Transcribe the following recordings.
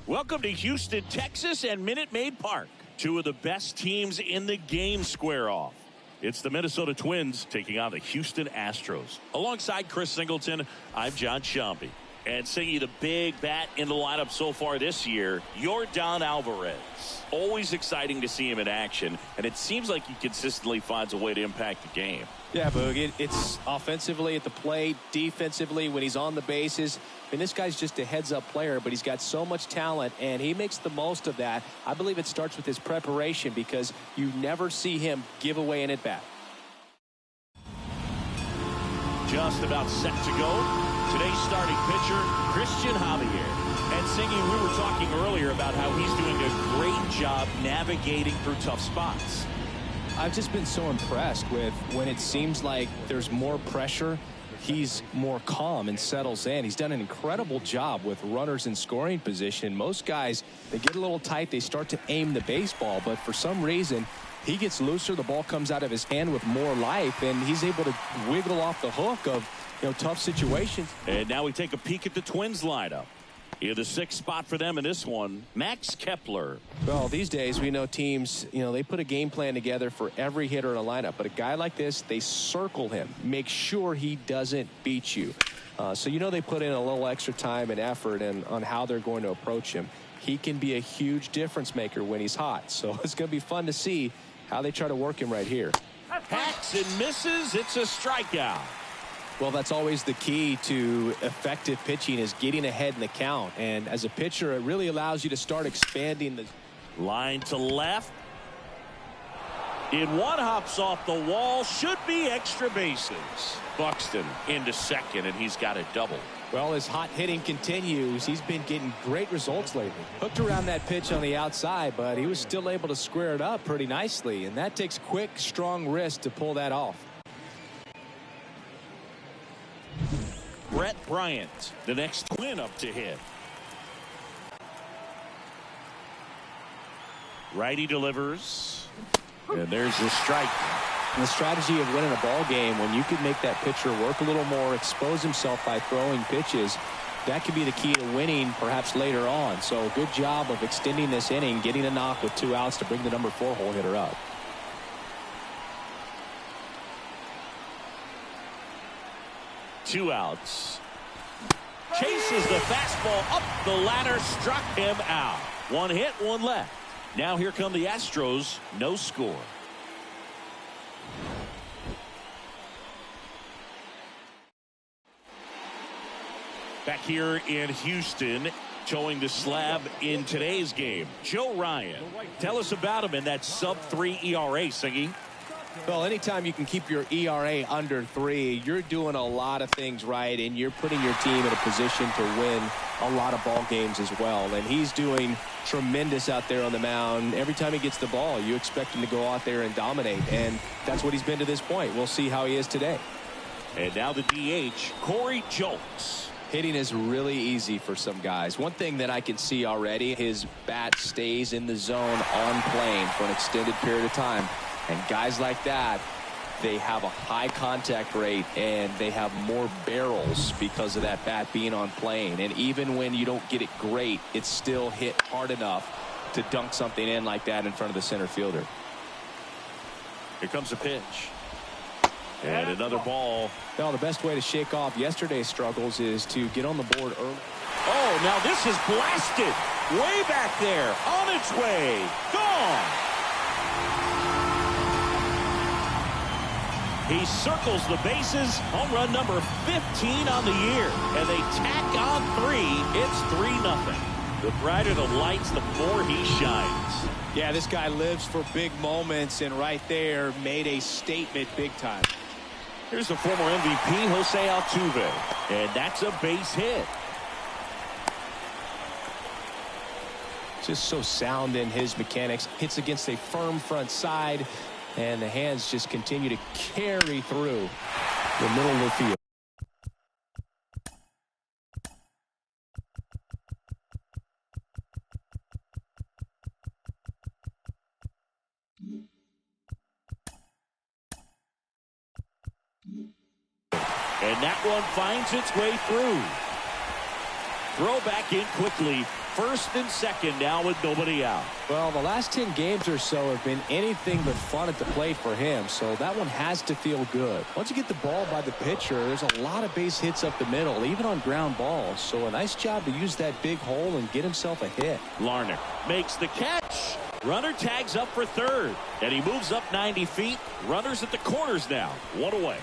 Welcome to Houston, Texas and Minute Maid Park. Two of the best teams in the game square off. It's the Minnesota Twins taking on the Houston Astros. Alongside Chris Singleton, I'm John Shambi. And singing the big bat in the lineup so far this year, Yordan Alvarez. Always exciting to see him in action, and it seems like he consistently finds a way to impact the game. Yeah, Boog, it's offensively at the plate, defensively when he's on the bases. I mean, this guy's just a heads-up player, but he's got so much talent, and he makes the most of that. I believe it starts with his preparation because you never see him give away an at-bat. Just about set to go. Today's starting pitcher, Christian Javier. And singing, we were talking earlier about how he's doing a great job navigating through tough spots. I've just been so impressed with when it seems like there's more pressure, he's more calm and settles in. He's done an incredible job with runners in scoring position. Most guys, they get a little tight, they start to aim the baseball, but for some reason, he gets looser, the ball comes out of his hand with more life, and he's able to wiggle off the hook of tough situations. And now we take a peek at the Twins lineup. In the sixth spot for them in this one, Max Kepler. Well, these days we know teams, they put a game plan together for every hitter in a lineup. But a guy like this, they circle him. Make sure he doesn't beat you. So they put in a little extra time and effort on how they're going to approach him. He can be a huge difference maker when he's hot. So it's going to be fun to see how they try to work him right here. Hacks and misses. It's a strikeout. Well, that's always the key to effective pitching is getting ahead in the count. And as a pitcher, it really allows you to start expanding the line to left. In one, hops off the wall. Should be extra bases. Buxton into second, and he's got a double. Well, as hot hitting continues, he's been getting great results lately. Hooked around that pitch on the outside, but he was still able to square it up pretty nicely. And that takes quick, strong wrist to pull that off. Brett Bryant, the next Twin up to hit. Righty delivers. And there's the strike. And the strategy of winning a ball game, when you can make that pitcher work a little more, expose himself by throwing pitches, that could be the key to winning perhaps later on. So good job of extending this inning, getting a knock with 2 outs to bring the number 4 hole hitter up. Two outs. Chases the fastball up the ladder, struck him out. One hit, one left. Now here come the Astros, no score. Back here in Houston, towing the slab in today's game, Joe Ryan. Tell us about him in that sub-3 ERA, Singy. Well, anytime you can keep your ERA under 3, you're doing a lot of things right, and you're putting your team in a position to win a lot of ball games as well. And he's doing tremendous out there on the mound. Every time he gets the ball, you expect him to go out there and dominate, and that's what he's been to this point. We'll see how he is today. And now the DH, Corey Julks. Hitting is really easy for some guys. One thing that I can see already, his bat stays in the zone on plane for an extended period of time. And guys like that, they have a high contact rate and they have more barrels because of that bat being on plane. And even when you don't get it great, it's still hit hard enough to dunk something in like that in front of the center fielder. Here comes a pitch. And another ball. Well, the best way to shake off yesterday's struggles is to get on the board early. Oh, now this is blasted. Way back there. On its way. Gone. He circles the bases. Home run number 15 on the year. And they tack on 3. It's 3-0. The brighter the lights, the more he shines. Yeah, this guy lives for big moments, and right there made a statement big time. Here's the former MVP, Jose Altuve. And that's a base hit. Just so sound in his mechanics. Hits against a firm front side, and the hands just continue to carry through the middle of the field. And that one finds its way through. Throw back in quickly. First and second now with nobody out. Well, the last 10 games or so have been anything but fun at the plate for him, so that one has to feel good. Once you get the ball by the pitcher, there's a lot of base hits up the middle, even on ground balls. So a nice job to use that big hole and get himself a hit. Larnach makes the catch. Runner tags up for third, and he moves up 90 feet. Runners at the corners now. One away.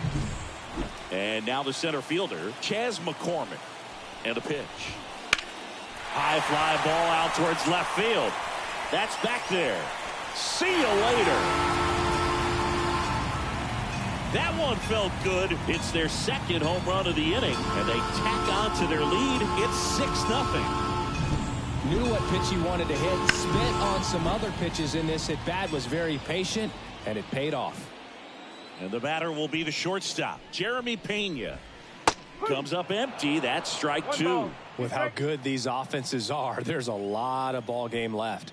And now the center fielder, Chas McCormick. And a pitch. High fly ball out towards left field. That's back there. See you later. That one felt good. It's their second home run of the inning, and they tack on to their lead. It's 6-0. Knew what pitch he wanted to hit. Spit on some other pitches in this at bat. Was very patient, and it paid off. And the batter will be the shortstop, Jeremy Pena. Comes up empty. That's strike 2. With how good these offenses are, there's a lot of ball game left.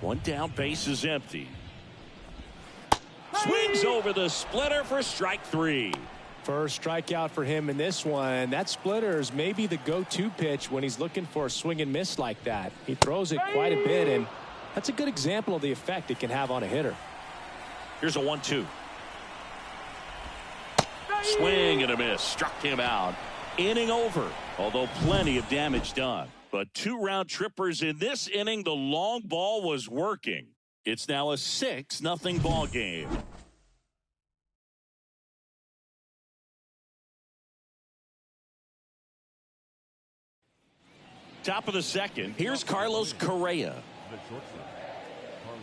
One down, base is empty. Swings over the splitter for strike 3. First strikeout for him in this one. That splitter is maybe the go-to pitch when he's looking for a swing and miss like that. He throws it quite a bit, and that's a good example of the effect it can have on a hitter. Here's a 1-2. Swing and a miss. Struck him out. Inning over, although plenty of damage done. But 2 round trippers in this inning. The long ball was working. It's now a 6-0 ball game. Top of the second. Here's Carlos Correa.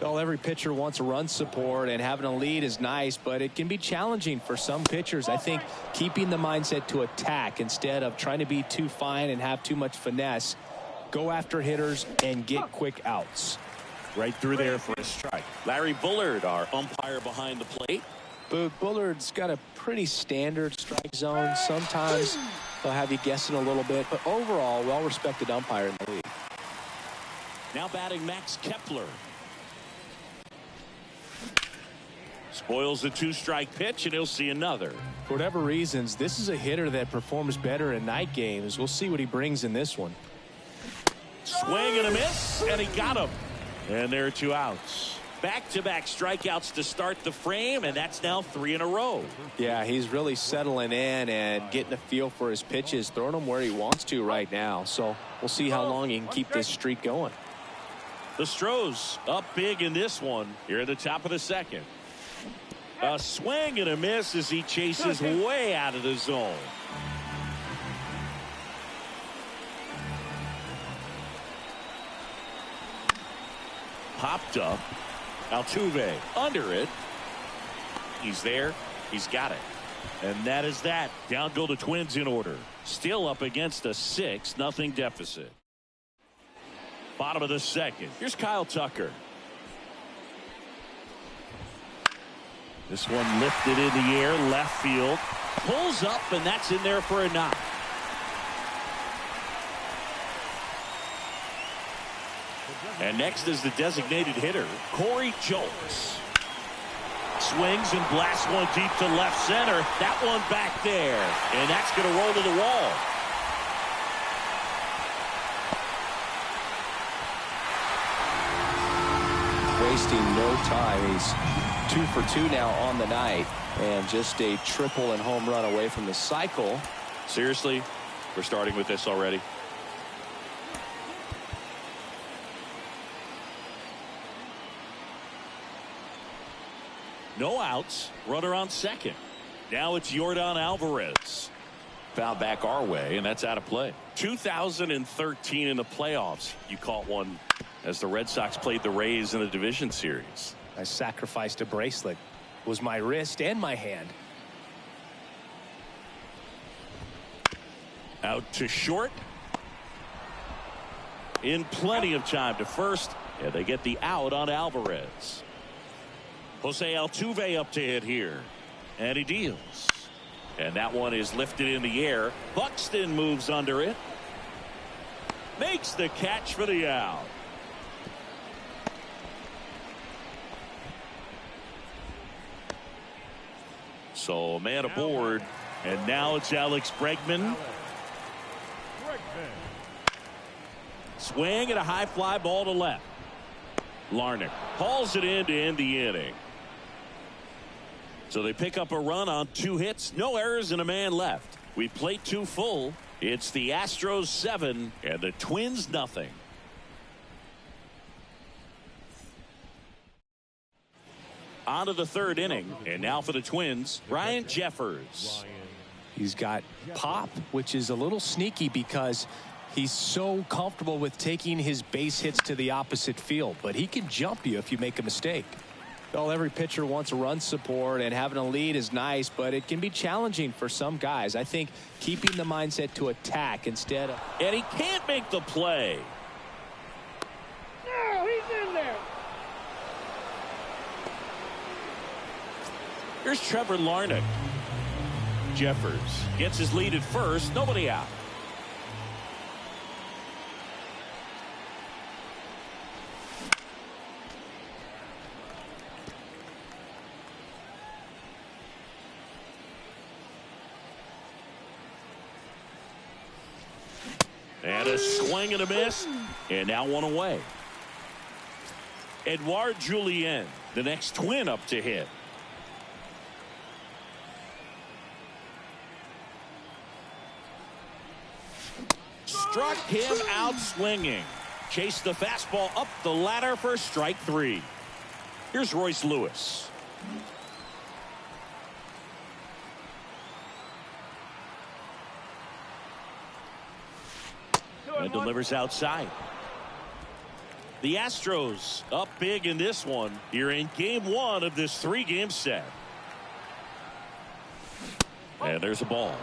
Well, every pitcher wants run support, and having a lead is nice, but it can be challenging for some pitchers. I think keeping the mindset to attack instead of trying to be too fine and have too much finesse. Go after hitters and get quick outs. Right through there for a strike. Larry Bullard, our umpire behind the plate. But Bullard's got a pretty standard strike zone. Sometimes they'll have you guessing a little bit, but overall, well-respected umpire in the league. Now batting Max Kepler. Spoils the 2-strike pitch, and he'll see another. For whatever reasons, this is a hitter that performs better in night games. We'll see what he brings in this one. Swing and a miss, and he got him. And there are 2 outs. Back-to-back strikeouts to start the frame, and that's now 3 in a row. Yeah, he's really settling in and getting a feel for his pitches, throwing them where he wants to right now. So we'll see how long he can keep this streak going. The Stros up big in this one here at the top of the second. A swing and a miss as he chases way out of the zone. Popped up. Altuve under it. He's there. He's got it. And that is that. Down go the Twins in order. Still up against a 6-0 deficit. Bottom of the second. Here's Kyle Tucker. This one lifted in the air, left field. Pulls up, and that's in there for a knock. And next is the designated hitter, Corey Julks. Swings and blasts one deep to left center. That one back there. And that's going to roll to the wall. Wasting no time. He's 2 for 2 now on the night. And just a triple and home run away from the cycle. Seriously, we're starting with this already. No outs. Runner on second. Now it's Yordan Alvarez. Foul back our way, and that's out of play. 2013 in the playoffs. You caught one as the Red Sox played the Rays in the division series. I sacrificed a bracelet. It was my wrist and my hand. Out to short. In plenty of time to first. Yeah, they get the out on Alvarez. Jose Altuve up to hit here. And he deals. And that one is lifted in the air. Buxton moves under it. Makes the catch for the out. So man aboard. And now it's Alex Bregman. Swing and a high fly ball to left. Larnach hauls it in to end the inning. So they pick up a run on 2 hits, no errors, and a man left. We played 2 full. It's the Astros 7 and the Twins nothing. On to the 3rd inning, and now for the Twins, Ryan Jeffers. He's got pop, which is a little sneaky because he's so comfortable with taking his base hits to the opposite field, but he can jump you if you make a mistake. Well, every pitcher wants run support, and having a lead is nice, but it can be challenging for some guys. I think keeping the mindset to attack instead of... And he can't make the play. No, he's in there. Here's Trevor Larnach. Jeffers gets his lead at first, nobody out. And a swing and a miss. And now one away. Edouard Julien, the next Twin up to hit. Struck him out swinging. Chased the fastball up the ladder for strike 3. Here's Royce Lewis. And delivers outside. The Astros up big in this one here in game 1 of this 3-game set. And there's a ball.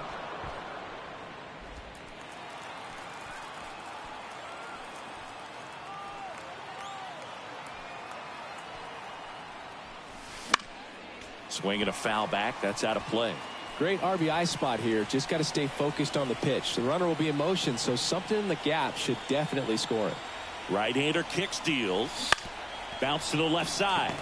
Swinging a foul back. That's out of play. Great RBI spot here. Just got to stay focused on the pitch. The runner will be in motion, so something in the gap should definitely score it. Right-hander kicks, deals. Bounce to the left side.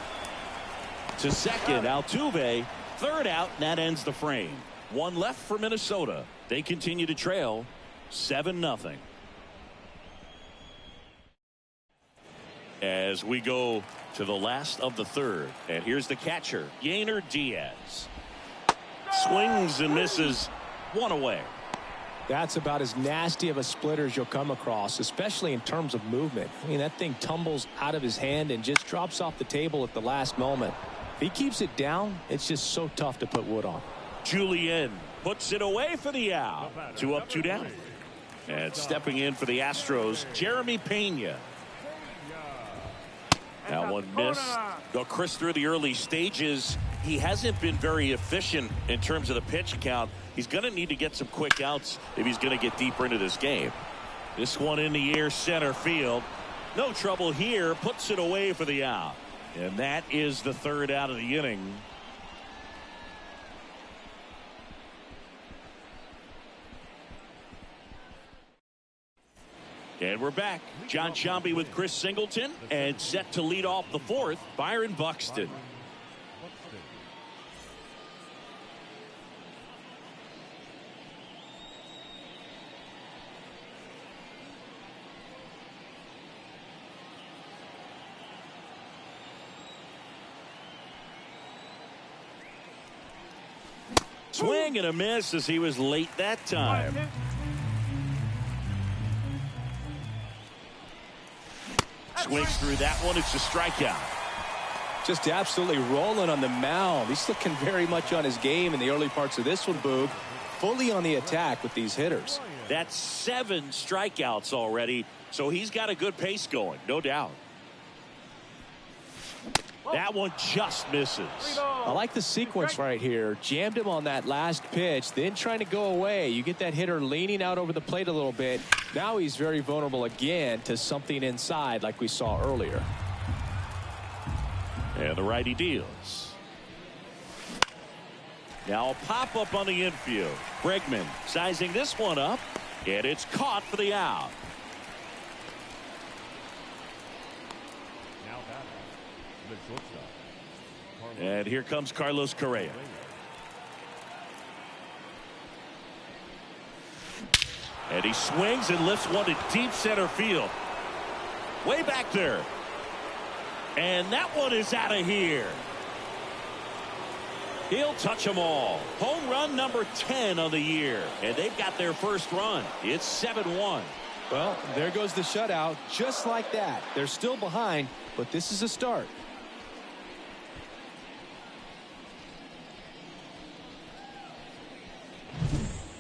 To second, Altuve. 3rd out, and that ends the frame. 1 left for Minnesota. They continue to trail 7-0. As we go to the last of the 3rd. And here's the catcher, Yainer Diaz. Swings and misses. 1 away. That's about as nasty of a splitter as you'll come across, especially in terms of movement. I mean, that thing tumbles out of his hand and just drops off the table at the last moment. If he keeps it down, it's just so tough to put wood on. Julien puts it away for the out. 2 up, 2 down. And stepping in for the Astros, Jeremy Pena. That one missed. Though Chris, through the early stages, he hasn't been very efficient in terms of the pitch count. He's going to need to get some quick outs if he's going to get deeper into this game. This one in the air, center field. No trouble here. Puts it away for the out. And that is the 3rd out of the inning. And we're back. John Sciambi with Chris Singleton, and set to lead off the fourth, Byron Buxton. Swing and a miss as he was late that time. Swings through that one. It's a strikeout. Just absolutely rolling on the mound. He's looking very much on his game in the early parts of this one, Boog. Fully on the attack with these hitters. That's 7 strikeouts already, so he's got a good pace going, no doubt. That one just misses. I like the sequence right here. Jammed him on that last pitch, then trying to go away. You get that hitter leaning out over the plate a little bit. Now he's very vulnerable again to something inside like we saw earlier. And the righty deals. Now a pop-up on the infield. Bregman sizing this one up, and it's caught for the out. And here comes Carlos Correa. And he swings and lifts one to deep center field. Way back there. And that one is out of here. He'll touch them all. Home run number 10 on the year. And they've got their first run. It's 7-1. Well, there goes the shutout. Just like that. They're still behind, but this is a start.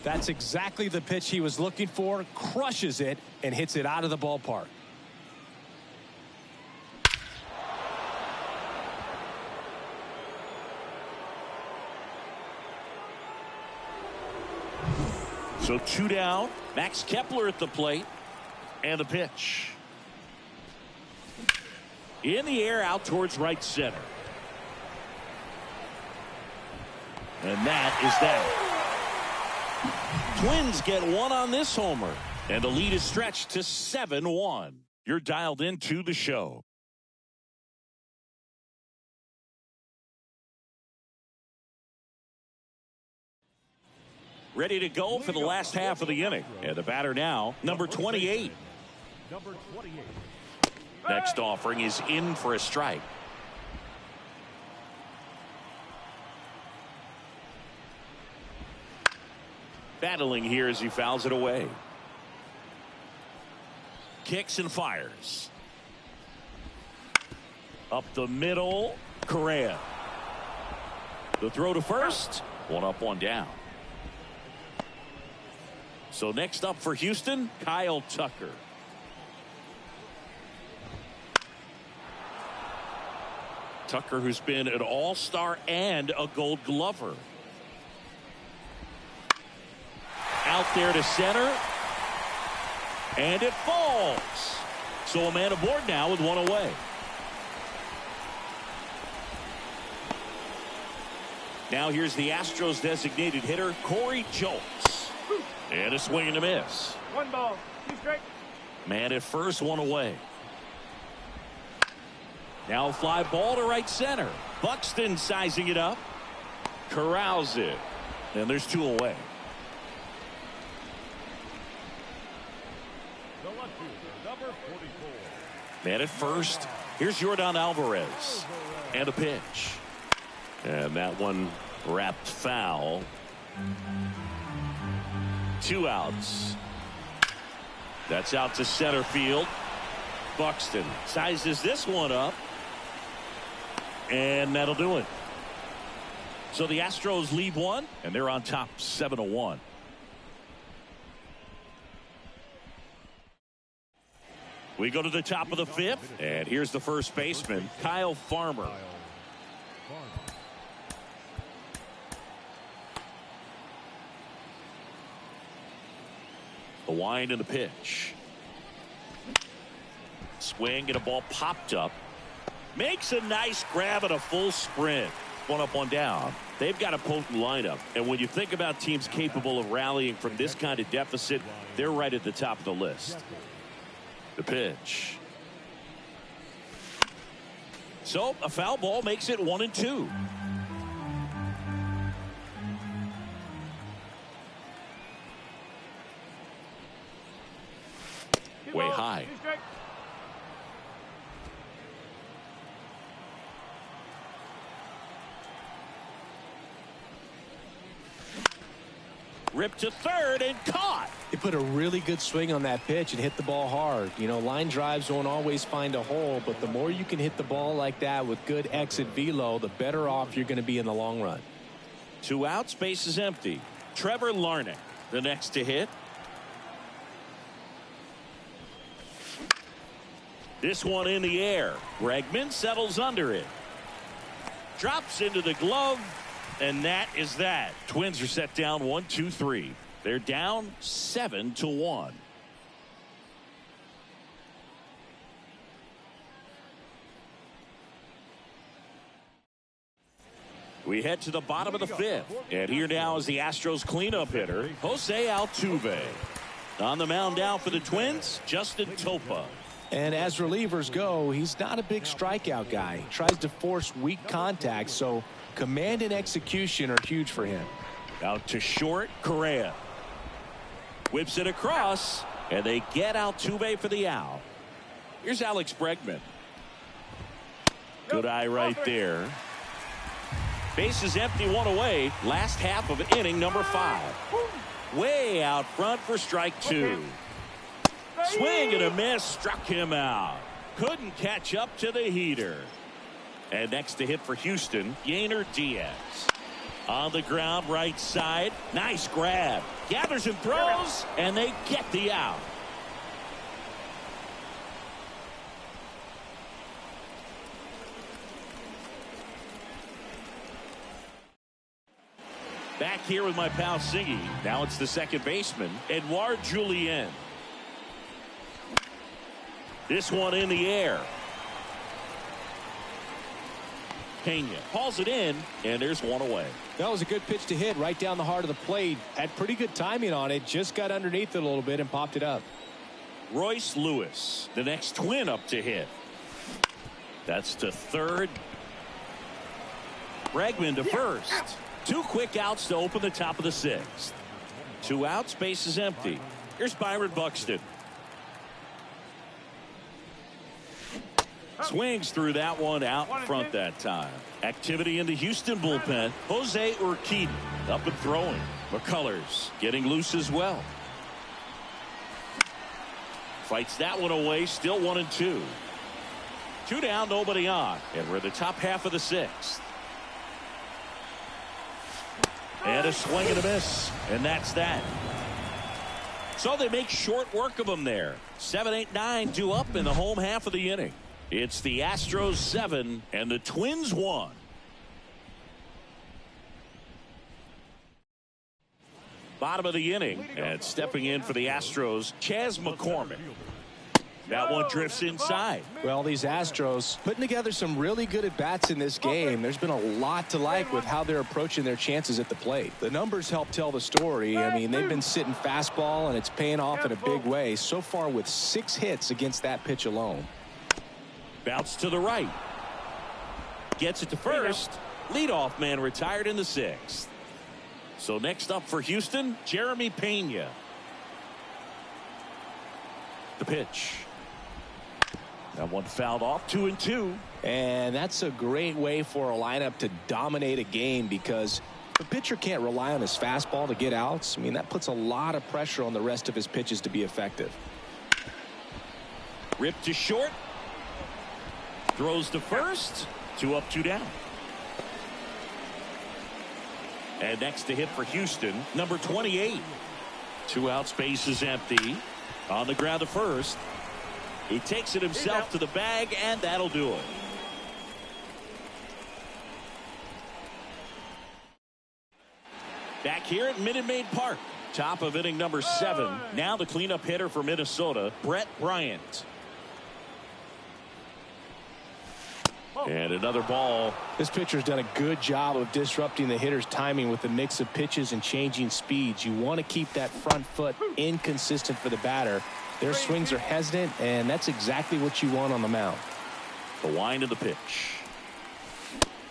That's exactly the pitch he was looking for. Crushes it and hits it out of the ballpark. So 2 down. Max Kepler at the plate. And the pitch. In the air out towards right center. And that is that. Twins get one on this homer. And the lead is stretched to 7-1. You're dialed into the show. Ready to go for the last half of the inning. And the batter now, number 28. Next offering is in for a strike. Battling here as he fouls it away. Kicks and fires. Up the middle, Correa. The throw to first. One up, one down. So next up for Houston, Kyle Tucker. Tucker, who's been an all-star and a gold glover. Out there to center. And it falls. So a man aboard now with one away. Now here's the Astros designated hitter, Corey Julks. And a swing and a miss. 1 ball, 2 strike. Man at first, one away. Now a fly ball to right center. Buxton sizing it up. Corrals it. And there's 2 away. Man at first. Here's Yordan Alvarez. And a pitch. And that one wrapped foul. 2 outs. That's out to center field. Buxton sizes this one up. And that'll do it. So the Astros lead one, and they're on top 7-1. We go to the top of the 5th, and here's the first baseman, Kyle Farmer. The wind and the pitch. Swing and a ball popped up. Makes a nice grab and a full sprint. 1 up, 1 down. They've got a potent lineup, and when you think about teams capable of rallying from this kind of deficit, they're right at the top of the list. The pitch. So a foul ball makes it 1-2. Way high. Ripped to third and caught. He put a really good swing on that pitch and hit the ball hard. You know, line drives won't always find a hole, but the more you can hit the ball like that with good exit velo, the better off you're going to be in the long run. 2 outs, base is empty. Trevor Larnach, the next to hit. This one in the air. Bregman settles under it. Drops into the glove. And that is that. Twins are set down 1-2-3. They're down 7-1. We head to the bottom of the 5th. And here now is the Astros cleanup hitter, Jose Altuve. On the mound now for the Twins, Justin Topa. And as relievers go, he's not a big strikeout guy. He tries to force weak contact, so command and execution are huge for him. Out to short, Correa. Whips it across, and they get Altuve for the out. Here's Alex Bregman. Good eye right there. Base is empty, 1 away. Last half of inning number 5. Way out front for strike 2. Swing and a miss, struck him out. Couldn't catch up to the heater. And next to hit for Houston, Yainer Diaz. On the ground, right side. Nice grab. Gathers and throws, and they get the out. Back here with my pal Siggy. Now it's the second baseman, Edouard Julien. This one in the air. Pena hauls it in, and there's 1 away. That was a good pitch to hit right down the heart of the plate. Had pretty good timing on it. Just got underneath it a little bit and popped it up. Royce Lewis, the next Twin up to hit. That's to third. Bregman to first. 2 quick outs to open the top of the 6th. 2 outs, base is empty. Here's Byron Buxton. Swings through that one out in front that time. Activity in the Houston bullpen. Jose Urquidy up and throwing. McCullers getting loose as well. Fights that one away. Still 1-2. 2 down, nobody on. And we're in the top half of the 6th. And a swing and a miss. And that's that. So they make short work of them there. 7, 8, 9 due up in the home half of the inning. It's the Astros 7 and the Twins 1. Bottom of the inning, and stepping in for the Astros, Chas McCormick. That one drifts inside. Well, these Astros putting together some really good at-bats in this game. There's been a lot to like with how they're approaching their chances at the plate. The numbers help tell the story. I mean, they've been sitting fastball, and it's paying off in a big way. So far with 6 hits against that pitch alone. Bounce to the right. Gets it to first. Leadoff man retired in the 6th. So next up for Houston, Jeremy Pena. The pitch. That one fouled off. 2-2. And that's a great way for a lineup to dominate a game, because the pitcher can't rely on his fastball to get outs. I mean, that puts a lot of pressure on the rest of his pitches to be effective. Ripped to short. Throws to first. 2 up, 2 down. And next to hit for Houston, number 28. 2 outs, base is empty. On the ground to first. He takes it himself to the bag, and that'll do it. Back here at Minute Maid Park. Top of inning number 7. Now the cleanup hitter for Minnesota, Brett Bryant. And another ball. This pitcher's done a good job of disrupting the hitter's timing with the mix of pitches and changing speeds. You want to keep that front foot inconsistent for the batter. Their swings are hesitant, and that's exactly what you want on the mound. The wind of the pitch.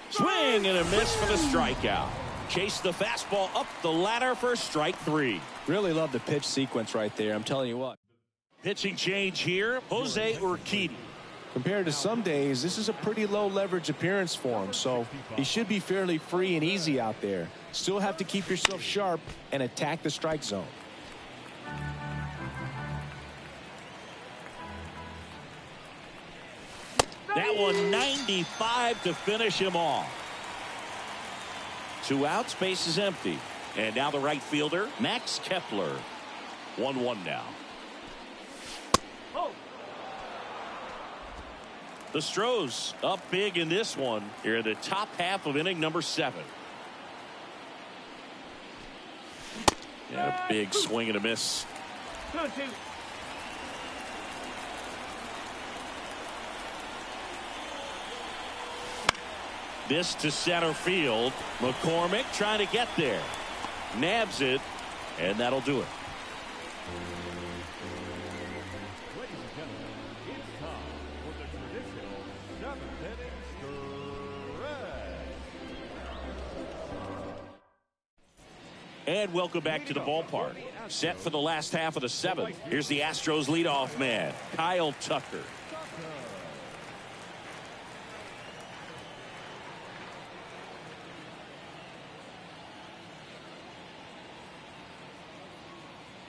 Swing and a miss for the strikeout. Chase the fastball up the ladder for strike 3. Really love the pitch sequence right there. I'm telling you what. Pitching change here. Jose Urquidy. Compared to some days, this is a pretty low leverage appearance for him, so he should be fairly free and easy out there. Still have to keep yourself sharp and attack the strike zone. That one 95 to finish him off. 2 outs, base is empty. And now the right fielder, Max Kepler. 1-1 now. The Stros up big in this one here in the top half of inning number 7. And a big swing and a miss. 2-2. This to center field. McCormick trying to get there. Nabs it, and that'll do it. Ladies and gentlemen, it's time for the traditional 7th inning stretch. And welcome back to the ballpark. Set for the last half of the 7th. Here's the Astros leadoff man, Kyle Tucker.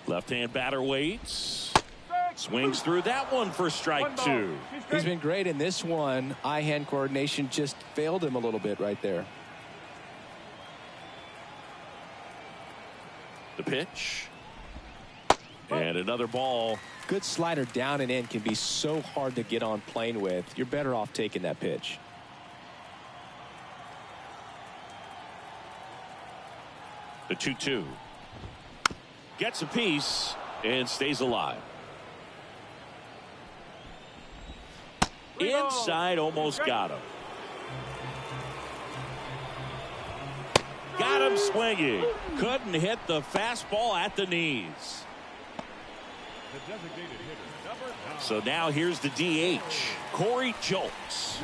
Left-hand batter waits. Swings through that one for strike 2. He's been great in this one. Eye-hand coordination just failed him a little bit right there. The pitch. And another ball. Good slider down and in can be so hard to get on plane with. You're better off taking that pitch. The 2-2. Gets a piece and stays alive. Inside, almost got him. Got him swinging. Couldn't hit the fastball at the knees. So now here's the DH, Corey Julks.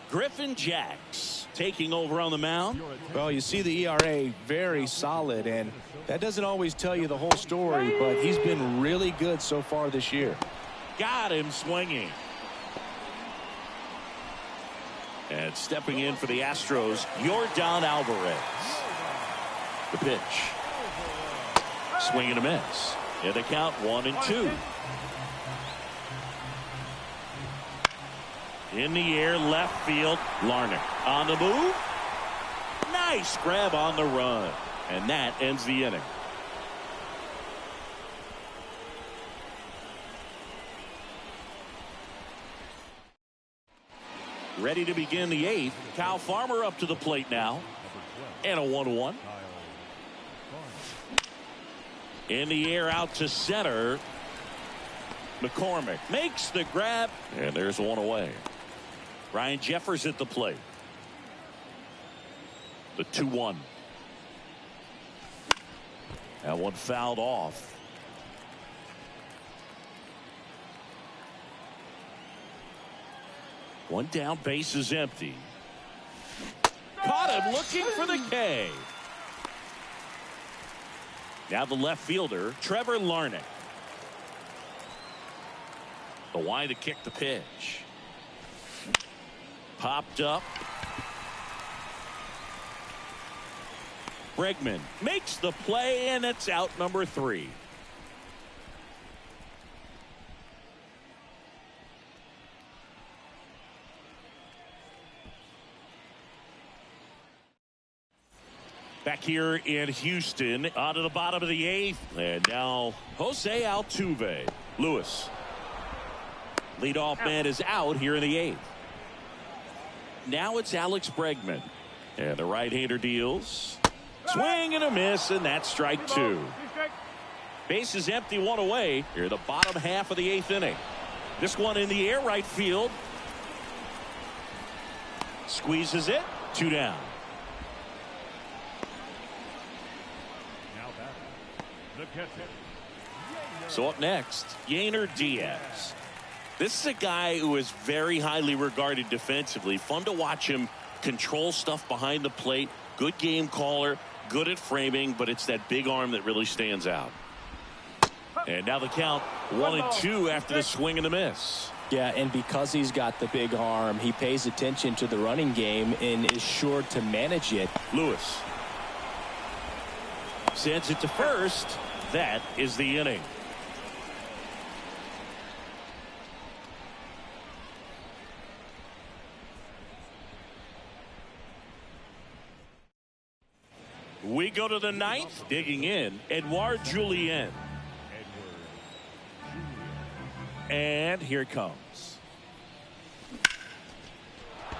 Griffin Jacks taking over on the mound. Well, you see the ERA very solid, and that doesn't always tell you the whole story, but he's been really good so far this year. Got him swinging. And stepping in for the Astros, Yordan Alvarez. The pitch. Swing and a miss. And the count 1-2. In the air, left field, Larnach on the move. Nice grab on the run. And that ends the inning. Ready to begin the 8th. Kyle Farmer up to the plate now. And a 1-1. In the air, out to center. McCormick makes the grab. And there's one away. Ryan Jeffers at the plate. The 2-1. That one fouled off. One down, base is empty. Caught him looking for the K. Now the left fielder, Trevor Larnach. The wind to kick the pitch. Popped up. Bregman makes the play, and it's out number 3. Back here in Houston, on to the bottom of the 8th. And now Jose Altuve. Lewis. Leadoff man is out here in the 8th. Now it's Alex Bregman. And the right-hander deals. Swing and a miss, and that's strike 2. Base is empty, one away. Here the bottom half of the 8th inning. This one in the air, right field. Squeezes it. 2 down. Now batting, the catcher. So up next, Yainer Diaz. This is a guy who is very highly regarded defensively. Fun to watch him control stuff behind the plate. Good game caller, good at framing, but it's that big arm that really stands out. And now the count 1-2 after the swing and the miss. Yeah, and because he's got the big arm, he pays attention to the running game and is sure to manage it. Lewis sends it to first. That is the inning. We go to the ninth. Digging in, Edouard Julien. And here it comes.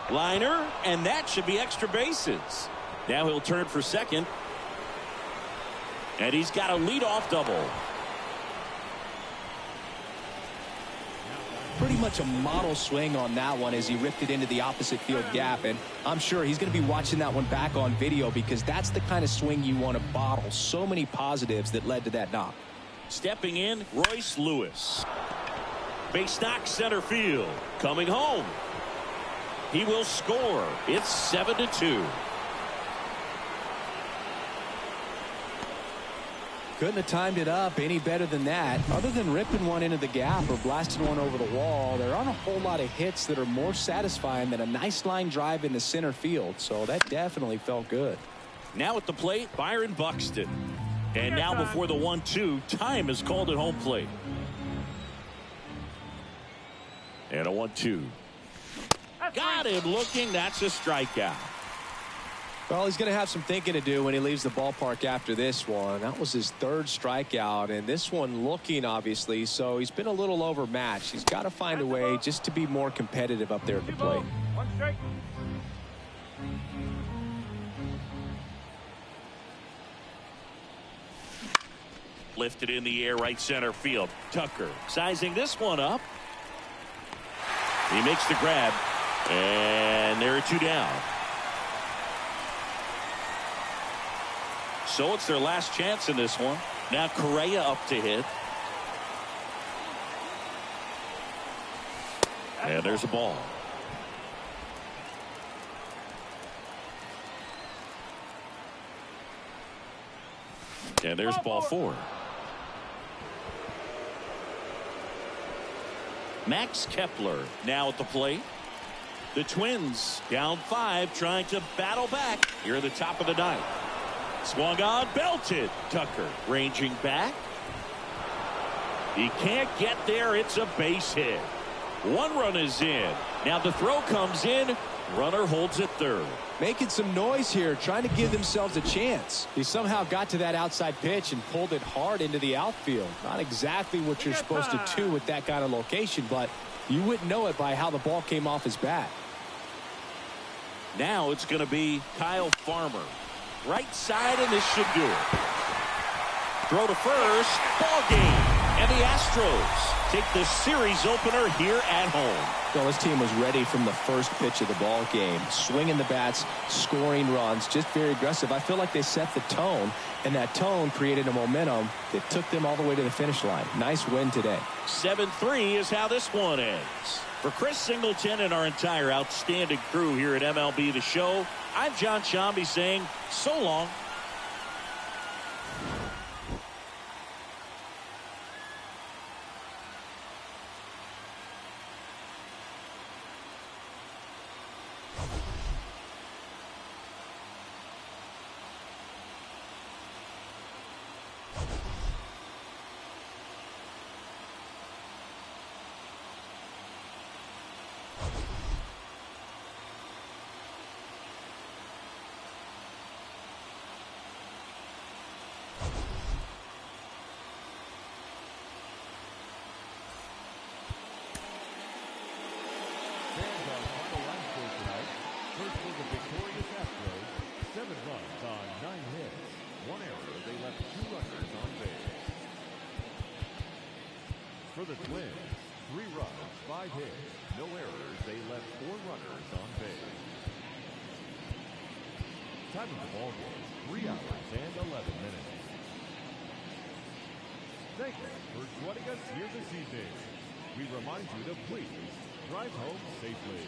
Liner, and that should be extra bases. Now he'll turn for second. And he's got a leadoff double. Pretty much a model swing on that one as he ripped it into the opposite field gap, and I'm sure he's going to be watching that one back on video because that's the kind of swing you want to bottle. So many positives that led to that knock. Stepping in, Royce Lewis. Base knock center field. Coming home. He will score. It's 7-2. Couldn't have timed it up any better than that. Other than ripping one into the gap or blasting one over the wall, there aren't a whole lot of hits that are more satisfying than a nice line drive into center field. So that definitely felt good. Now at the plate, Byron Buxton. And now before the 1-2, time is called at home plate. And a 1-2. Got him looking. That's a strikeout. Well, he's going to have some thinking to do when he leaves the ballpark after this one. That was his third strikeout, and this one looking, obviously, so he's been a little overmatched. He's got to find a way just to be more competitive up there at the plate. One strike. Lifted in the air, right center field. Tucker sizing this one up. He makes the grab, and there are 2 down. So it's their last chance in this one. Now Correa up to hit. And there's a ball. And there's ball 4. Max Kepler now at the plate. The Twins down 5, trying to battle back here at the top of the 9th. Swung on, belted. Tucker ranging back. He can't get there. It's a base hit. 1 run is in. Now the throw comes in. Runner holds it third. Making some noise here, trying to give themselves a chance. He somehow got to that outside pitch and pulled it hard into the outfield. Not exactly what you're supposed to do with that kind of location, but you wouldn't know it by how the ball came off his bat. Now it's going to be Kyle Farmer. Right side, and this should do it. Throw to first. Ball game. And the Astros take the series opener here at home. Well, this team was ready from the first pitch of the ball game. Swinging the bats, scoring runs, just very aggressive. I feel like they set the tone, and that tone created a momentum that took them all the way to the finish line. Nice win today. 7-3 is how this one ends. For Chris Singleton and our entire outstanding crew here at MLB The Show, I'm John Shambi saying so long. For the Twins, 3 runs, 5 hits, no errors. They left 4 runners on base. Time of the ball game, 3 hours and 11 minutes. Thank you for joining us here this evening. We remind you to please drive home safely.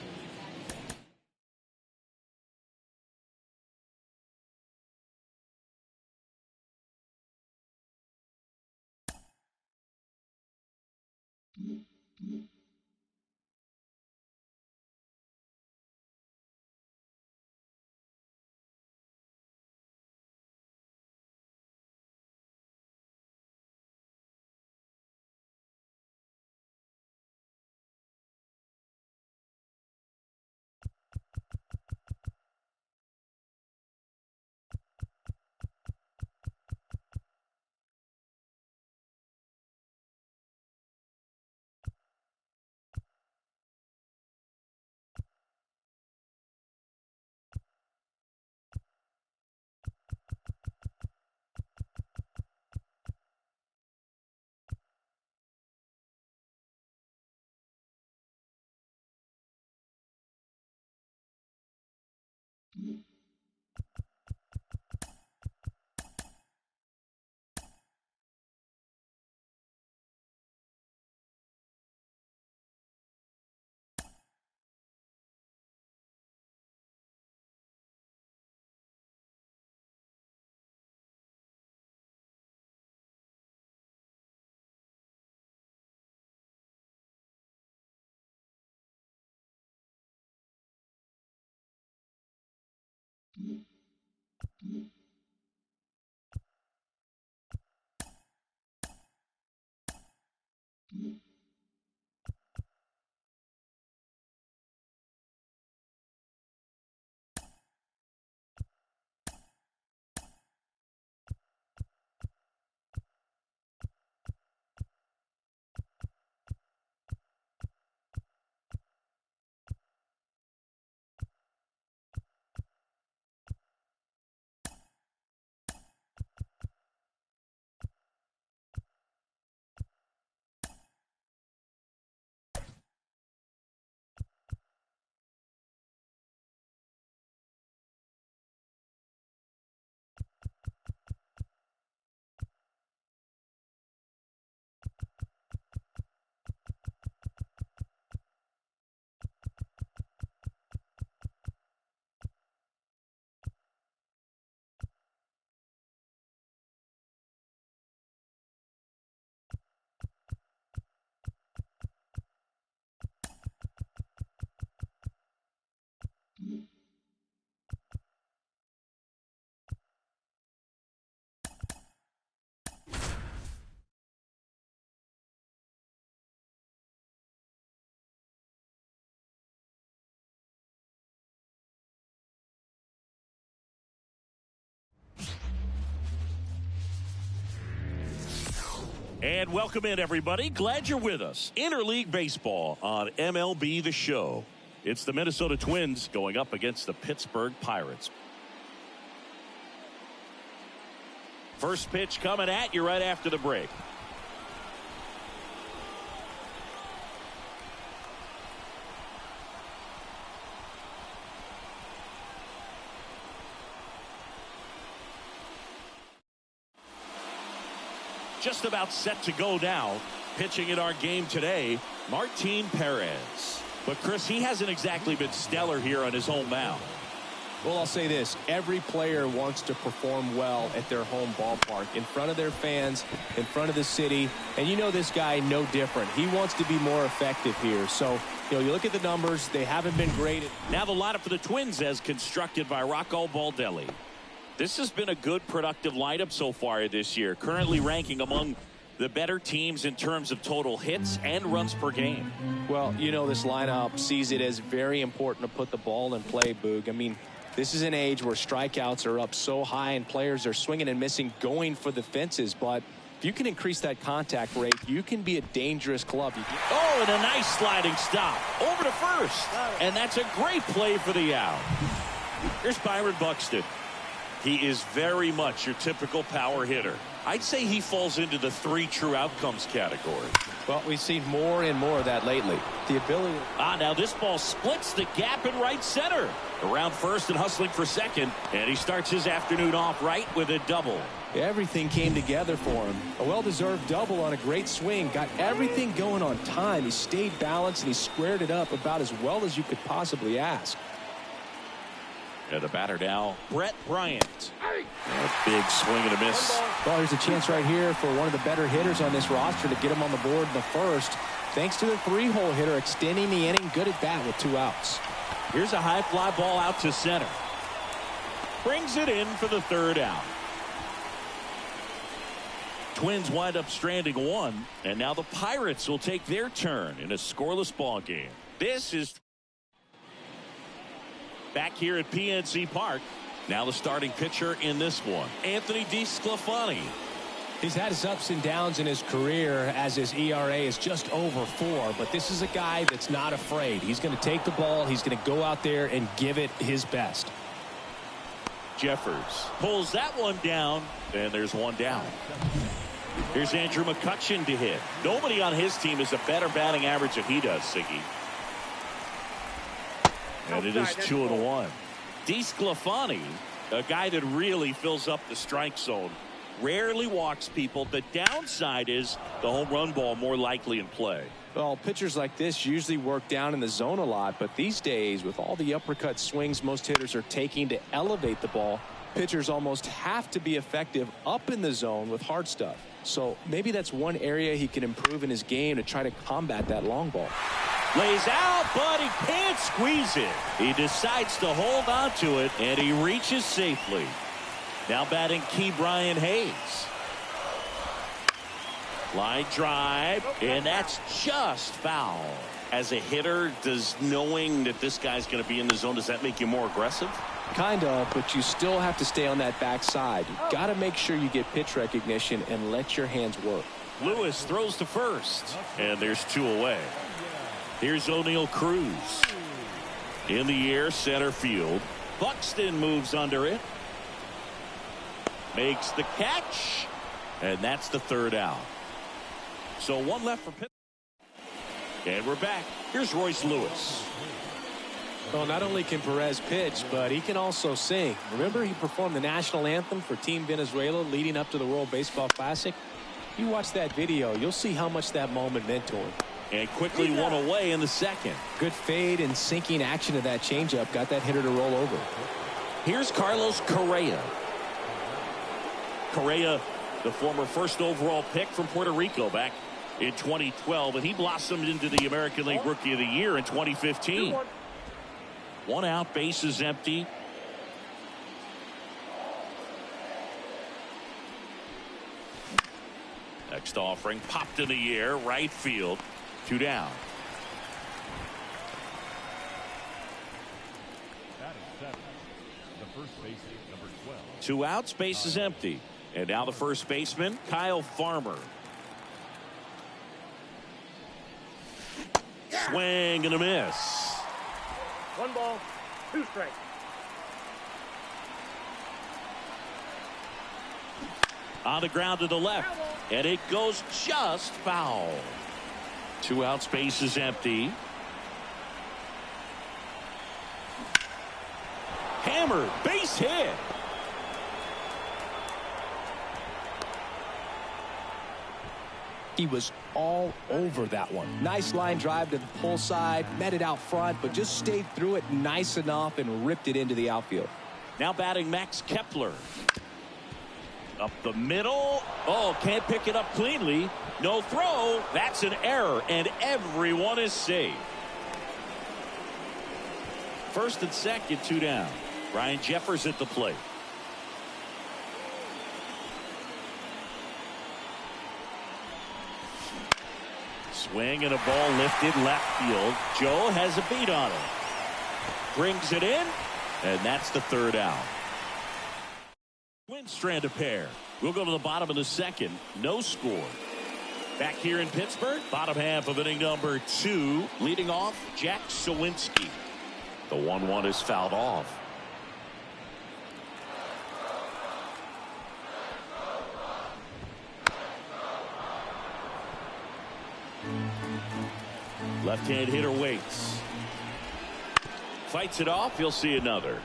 And welcome in, everybody. Glad you're with us. Interleague Baseball on MLB the Show. It's the Minnesota Twins going up against the Pittsburgh Pirates. First pitch coming at you right after the break. Just about set to go now. Pitching in our game today, Martin Perez. But, Chris, he hasn't exactly been stellar here on his home mound. Well, I'll say this. Every player wants to perform well at their home ballpark, in front of their fans, in front of the city. And you know this guy no different. He wants to be more effective here. So, you look at the numbers. They haven't been great. Now the lineup for the Twins as constructed by Rocco Baldelli. This has been a good, productive lineup so far this year, currently ranking among the better teams in terms of total hits and runs per game. Well, this lineup sees it as very important to put the ball in play, Boog. I mean, this is an age where strikeouts are up so high and players are swinging and missing, going for the fences. But if you can increase that contact rate, you can be a dangerous club. Oh, and a nice sliding stop over to first. And that's a great play for the out. Here's Byron Buxton. He is very much your typical power hitter. I'd say he falls into the 3 true outcomes category. Well, we've seen more and more of that lately. The ability. Now this ball splits the gap in right center. Around first and hustling for second. And he starts his afternoon off right with a double. Everything came together for him. A well-deserved double on a great swing. Got everything going on time. He stayed balanced and he squared it up about as well as you could possibly ask. And the batter now, Brett Bryant. A big swing and a miss. Well, here's a chance right here for one of the better hitters on this roster to get him on the board in the first. Thanks to the 3-hole hitter extending the inning. Good at bat with 2 outs. Here's a high fly ball out to center. Brings it in for the 3rd out. Twins wind up stranding 1, and now the Pirates will take their turn in a scoreless ball game. This is back here at PNC Park. Now the starting pitcher in this one, Anthony DeSclafani. He's had his ups and downs in his career as his ERA is just over 4, but this is a guy that's not afraid. He's going to take the ball. He's going to go out there and give it his best. Jeffers pulls that one down, and there's 1 down. Here's Andrew McCutchen to hit. Nobody on his team has a better batting average than he does, Siggy. And it is 2-1. DeSclafani, a guy that really fills up the strike zone, rarely walks people. The downside is the home run ball more likely in play. Well, pitchers like this usually work down in the zone a lot, but these days with all the uppercut swings most hitters are taking to elevate the ball, pitchers almost have to be effective up in the zone with hard stuff. So maybe that's one area he can improve in his game to try to combat that long ball. Lays out, but he can't squeeze it. He decides to hold on to it, and he reaches safely. Now batting Ke'Bryan Hayes. Line drive, and that's just foul. As a hitter, does knowing that this guy's going to be in the zone, does that make you more aggressive? Kind of, but you still have to stay on that backside. You got to make sure you get pitch recognition and let your hands work. Lewis throws to first, and there's 2 away. Here's O'Neal Cruz. In the air, center field. Buxton moves under it. Makes the catch, and that's the 3rd out. So 1 left for Pitt. And we're back. Here's Royce Lewis. Well, not only can Perez pitch, but he can also sing. Remember, he performed the national anthem for Team Venezuela leading up to the World Baseball Classic. You watch that video, you'll see how much that moment meant to him. And quickly 1 away in the 2nd. Good fade and sinking action of that changeup got that hitter to roll over. Here's Carlos Correa. Correa, the former 1st overall pick from Puerto Rico back in 2012, and he blossomed into the American League Rookie of the Year in 2015. 1 out, bases empty. Next offering popped in the air, right field. 2 down. That is 7. The first baseman, number 12. 2 outs, bases empty. And now the first baseman, Kyle Farmer. Swing and a miss. 1 ball, 2 strikes. On the ground to the left, and it goes just foul. 2 outs, bases empty. Hammered, base hit. He was all over that one. Nice line drive to the pull side, met it out front, but just stayed through it nice enough and ripped it into the outfield. Now batting Max Kepler. Up the middle. Oh, can't pick it up cleanly. No throw. That's an error, and everyone is safe. First and 2nd, 2 down. Ryan Jeffers at the plate. Swing and a ball lifted left field. Joe has a beat on it. Brings it in, and that's the 3rd out. Twins strand a pair. We'll go to the bottom of the 2nd. No score. Back here in Pittsburgh, bottom half of inning number 2. Leading off, Jack Sawinski. The 1-1 is fouled off. Left-hand hitter waits. Fights it off. He'll see another.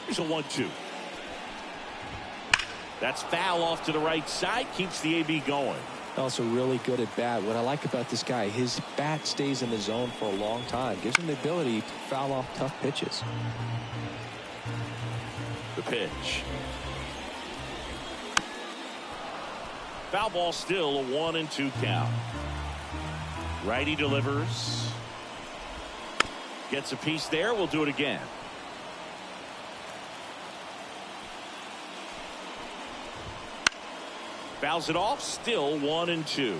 Here's a 1-2. That's foul off to the right side. Keeps the AB going. Also really good at bat. What I like about this guy, his bat stays in the zone for a long time. Gives him the ability to foul off tough pitches. The pitch. Foul ball, still a 1-2 count. Righty delivers. Gets a piece there. We'll do it again. Fouls it off. Still 1-2.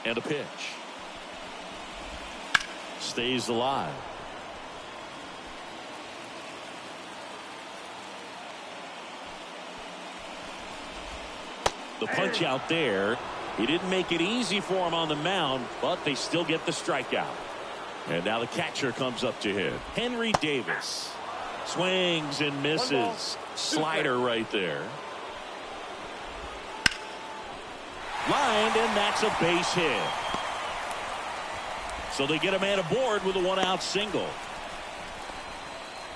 And a pitch. Stays alive. The punch out there. He didn't make it easy for him on the mound, but they still get the strikeout. And now the catcher comes up to hit. Henry Davis swings and misses. Slider right there. Lined, and that's a base hit. So they get a man aboard with a 1-out single.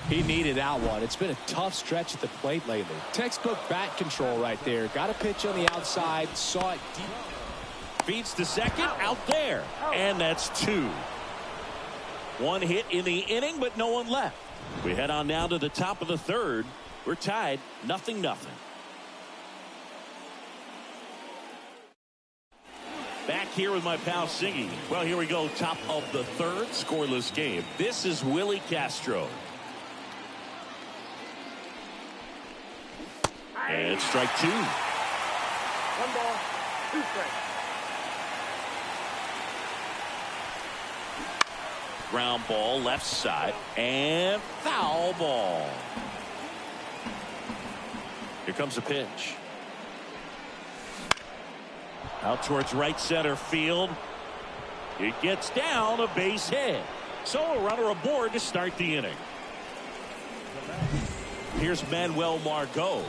He needed that one. It's been a tough stretch at the plate lately. Textbook bat control right there. Got a pitch on the outside. Saw it deep. Feeds to second. Out there. And that's 2. One hit in the inning, but no one left. We head on now to the top of the third. We're tied 0-0. Back here with my pal Siggy. Well, here we go. Top of the third. Scoreless game. This is Willie Castro. And strike 2. 1 ball, 2 strikes. Ground ball left side and foul ball. Here comes a pitch. Out towards right center field. It gets down, a base hit. So a runner aboard to start the inning. Here's Manuel Margot.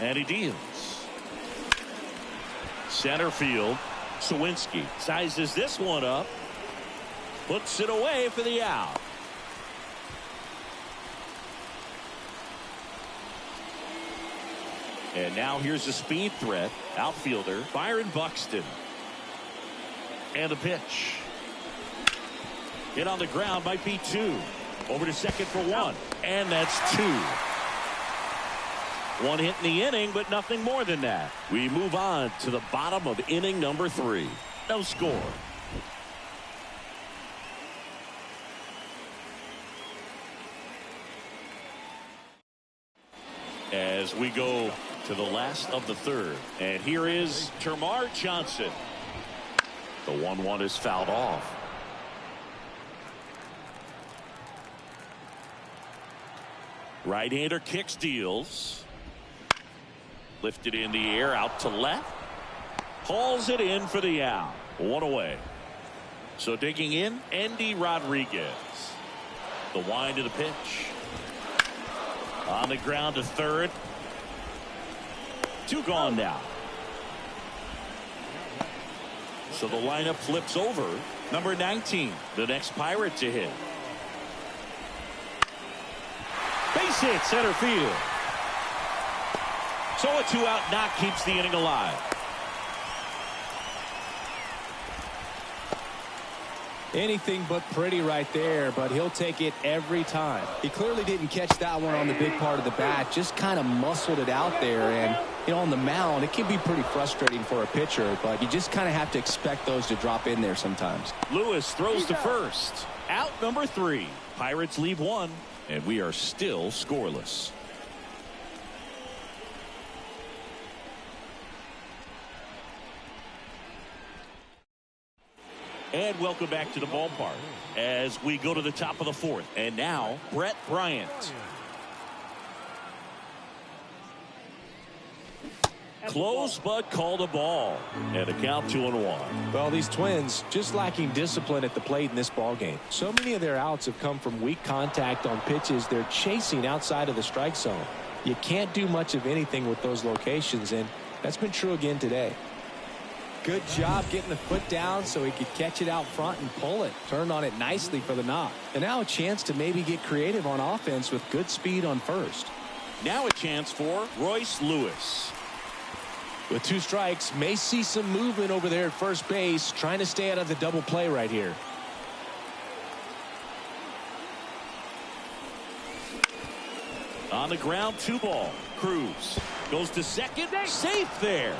And he deals. Center field. Sawinski sizes this one up. Puts it away for the out. And now here's a speed threat. Outfielder Byron Buxton. And the pitch. Hit on the ground, might be 2. Over to second for 1. And that's 2. One hit in the inning, but nothing more than that. We move on to the bottom of inning number 3. No score. As we go to the last of the third. And here is Termarr Johnson. The 1-1 is fouled off. Right-hander kicks, deals. Lifted in the air, out to left. Hauls it in for the out. 1 away. So digging in, Andy Rodriguez. The wind of the pitch. On the ground to third. 2 gone now. So the lineup flips over. Number 19, the next Pirate to hit. Base hit, center field. So a 2-out knock keeps the inning alive. Anything but pretty right there, but he'll take it every time. He clearly didn't catch that one on the big part of the bat, just kind of muscled it out there. And, you know, on the mound, it can be pretty frustrating for a pitcher, but you just kind of have to expect those to drop in there sometimes. Lewis throws to first. Out number 3. Pirates leave 1, and we are still scoreless. And welcome back to the ballpark as we go to the top of the 4th. And now, Brett Bryant. Close, but called a ball. And a count 2-1. Well, these Twins just lacking discipline at the plate in this ball game. So many of their outs have come from weak contact on pitches they're chasing outside of the strike zone. You can't do much of anything with those locations, and that's been true again today. Good job getting the foot down so he could catch it out front and pull it. Turned on it nicely for the knock. And now a chance to maybe get creative on offense with good speed on first. Now a chance for Royce Lewis. With 2 strikes, may see some movement over there at first base, trying to stay out of the double play right here. On the ground, 2 ball. Cruz goes to second. Safe there.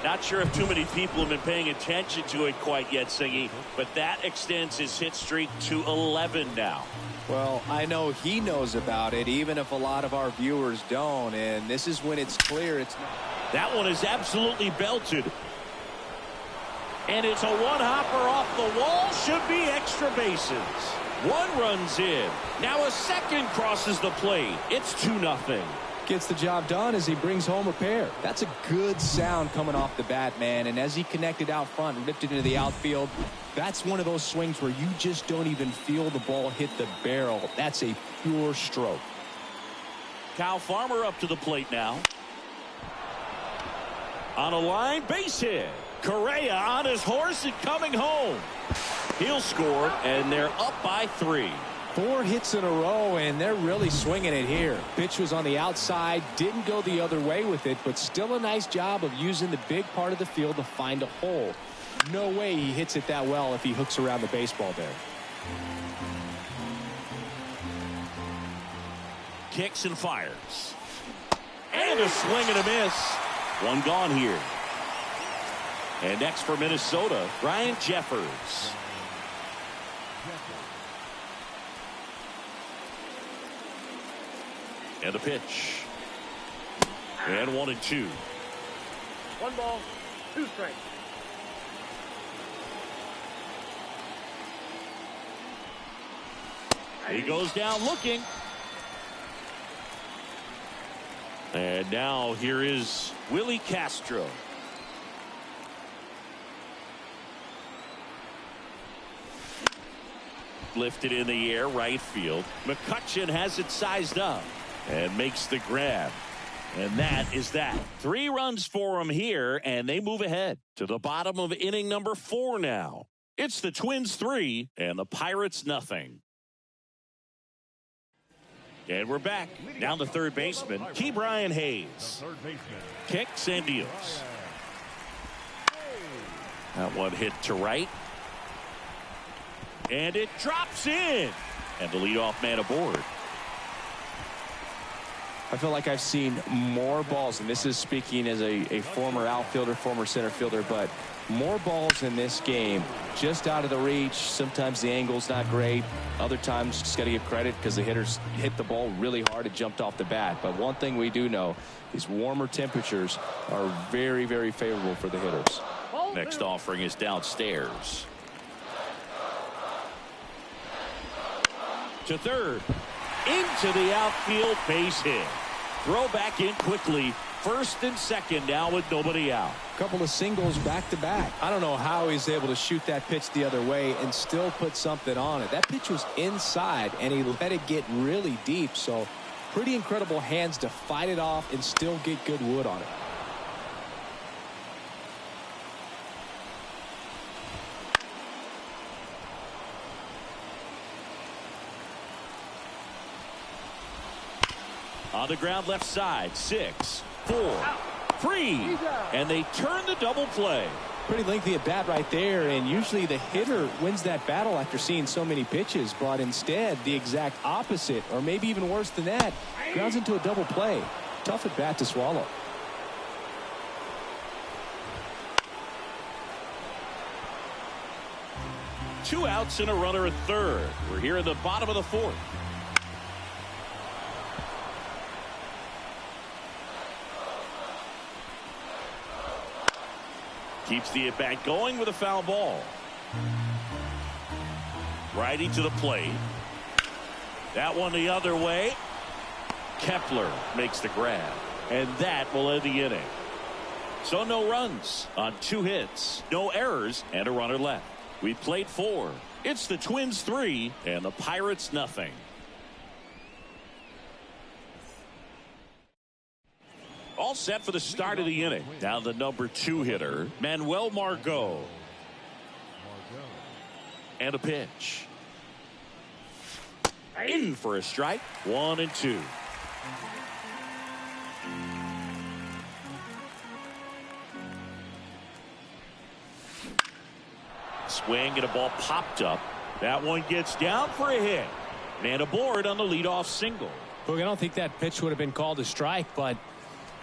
Not sure if too many people have been paying attention to it quite yet, Siggy, but that extends his hit streak to 11 now. Well, I know he knows about it, even if a lot of our viewers don't, and this is when it's clear it's not. That one is absolutely belted. And it's a one-hopper off the wall. Should be extra bases. 1 runs in. Now a second crosses the plate. It's 2-0. Gets the job done as he brings home a pair. That's a good sound coming off the bat, man. And as he connected out front and ripped it into the outfield, that's one of those swings where you just don't even feel the ball hit the barrel. That's a pure stroke. Kyle Farmer up to the plate now. On a line, base hit. Correa on his horse and coming home. He'll score, and they're up by 3. 4 hits in a row, and they're really swinging it here. Pitch was on the outside, didn't go the other way with it, but still a nice job of using the big part of the field to find a hole. No way he hits it that well if he hooks around the baseball there. Kicks and fires. And a swing and a miss. 1 gone here. And next for Minnesota, Ryan Jeffers. And a pitch. And 1-2. 1 ball, 2 strikes. He goes down looking. And now here is Willie Castro. Lifted in the air, right field. McCutchen has it sized up and makes the grab. And that is that. 3 runs for him here, and they move ahead to the bottom of inning number 4 now. It's the Twins 3 and the Pirates nothing. And we're back. Down the third baseman, Key Brian Hayes. Kicks and deals. That one hit to right. And it drops in. And the leadoff man aboard. I feel like I've seen more balls, and this is speaking as a former outfielder, former center fielder, but more balls in this game just out of the reach. Sometimes the angle's not great. Other times just got to give credit because the hitters hit the ball really hard. It jumped off the bat. But one thing we do know, these warmer temperatures are very, very favorable for the hitters. Next offering is downstairs. To third. Into the outfield, base hit. Throw back in quickly. First and second now with nobody out. Couple of singles back to back. I don't know how he's able to shoot that pitch the other way and still put something on it. That pitch was inside and he let it get really deep. So pretty incredible hands to fight it off and still get good wood on it. On the ground left side, 6, 4, 3, and they turn the double play. Pretty lengthy at bat right there, and usually the hitter wins that battle after seeing so many pitches, but instead the exact opposite, or maybe even worse than that, grounds into a double play. Tough at bat to swallow. Two outs and a runner at third. We're here in the bottom of the 4th. Keeps the at-bat going with a foul ball. Righty to the plate. That one the other way. Kepler makes the grab, and that will end the inning. So no runs on 2 hits, no errors, and a runner left. We played 4. It's the Twins 3 and the Pirates nothing. All set for the start of the inning. Now the number 2 hitter, Manuel Margot. And a pitch. In for a strike. 1-2. Swing and a ball popped up. That one gets down for a hit. And aboard on the leadoff single. Look, I don't think that pitch would have been called a strike, but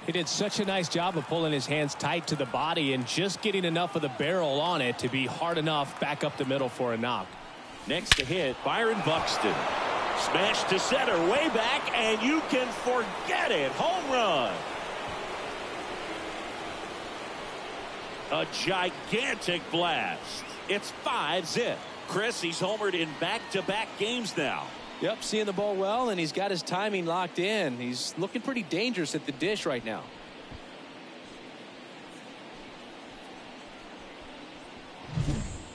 he did such a nice job of pulling his hands tight to the body and just getting enough of the barrel on it to be hard enough back up the middle for a knock. Next to hit, Byron Buxton. Smash to center, way back, and you can forget it. Home run. A gigantic blast. It's 5-zip. Chris, he's homered in back-to-back games now. Yep, seeing the ball well, and he's got his timing locked in. He's looking pretty dangerous at the dish right now.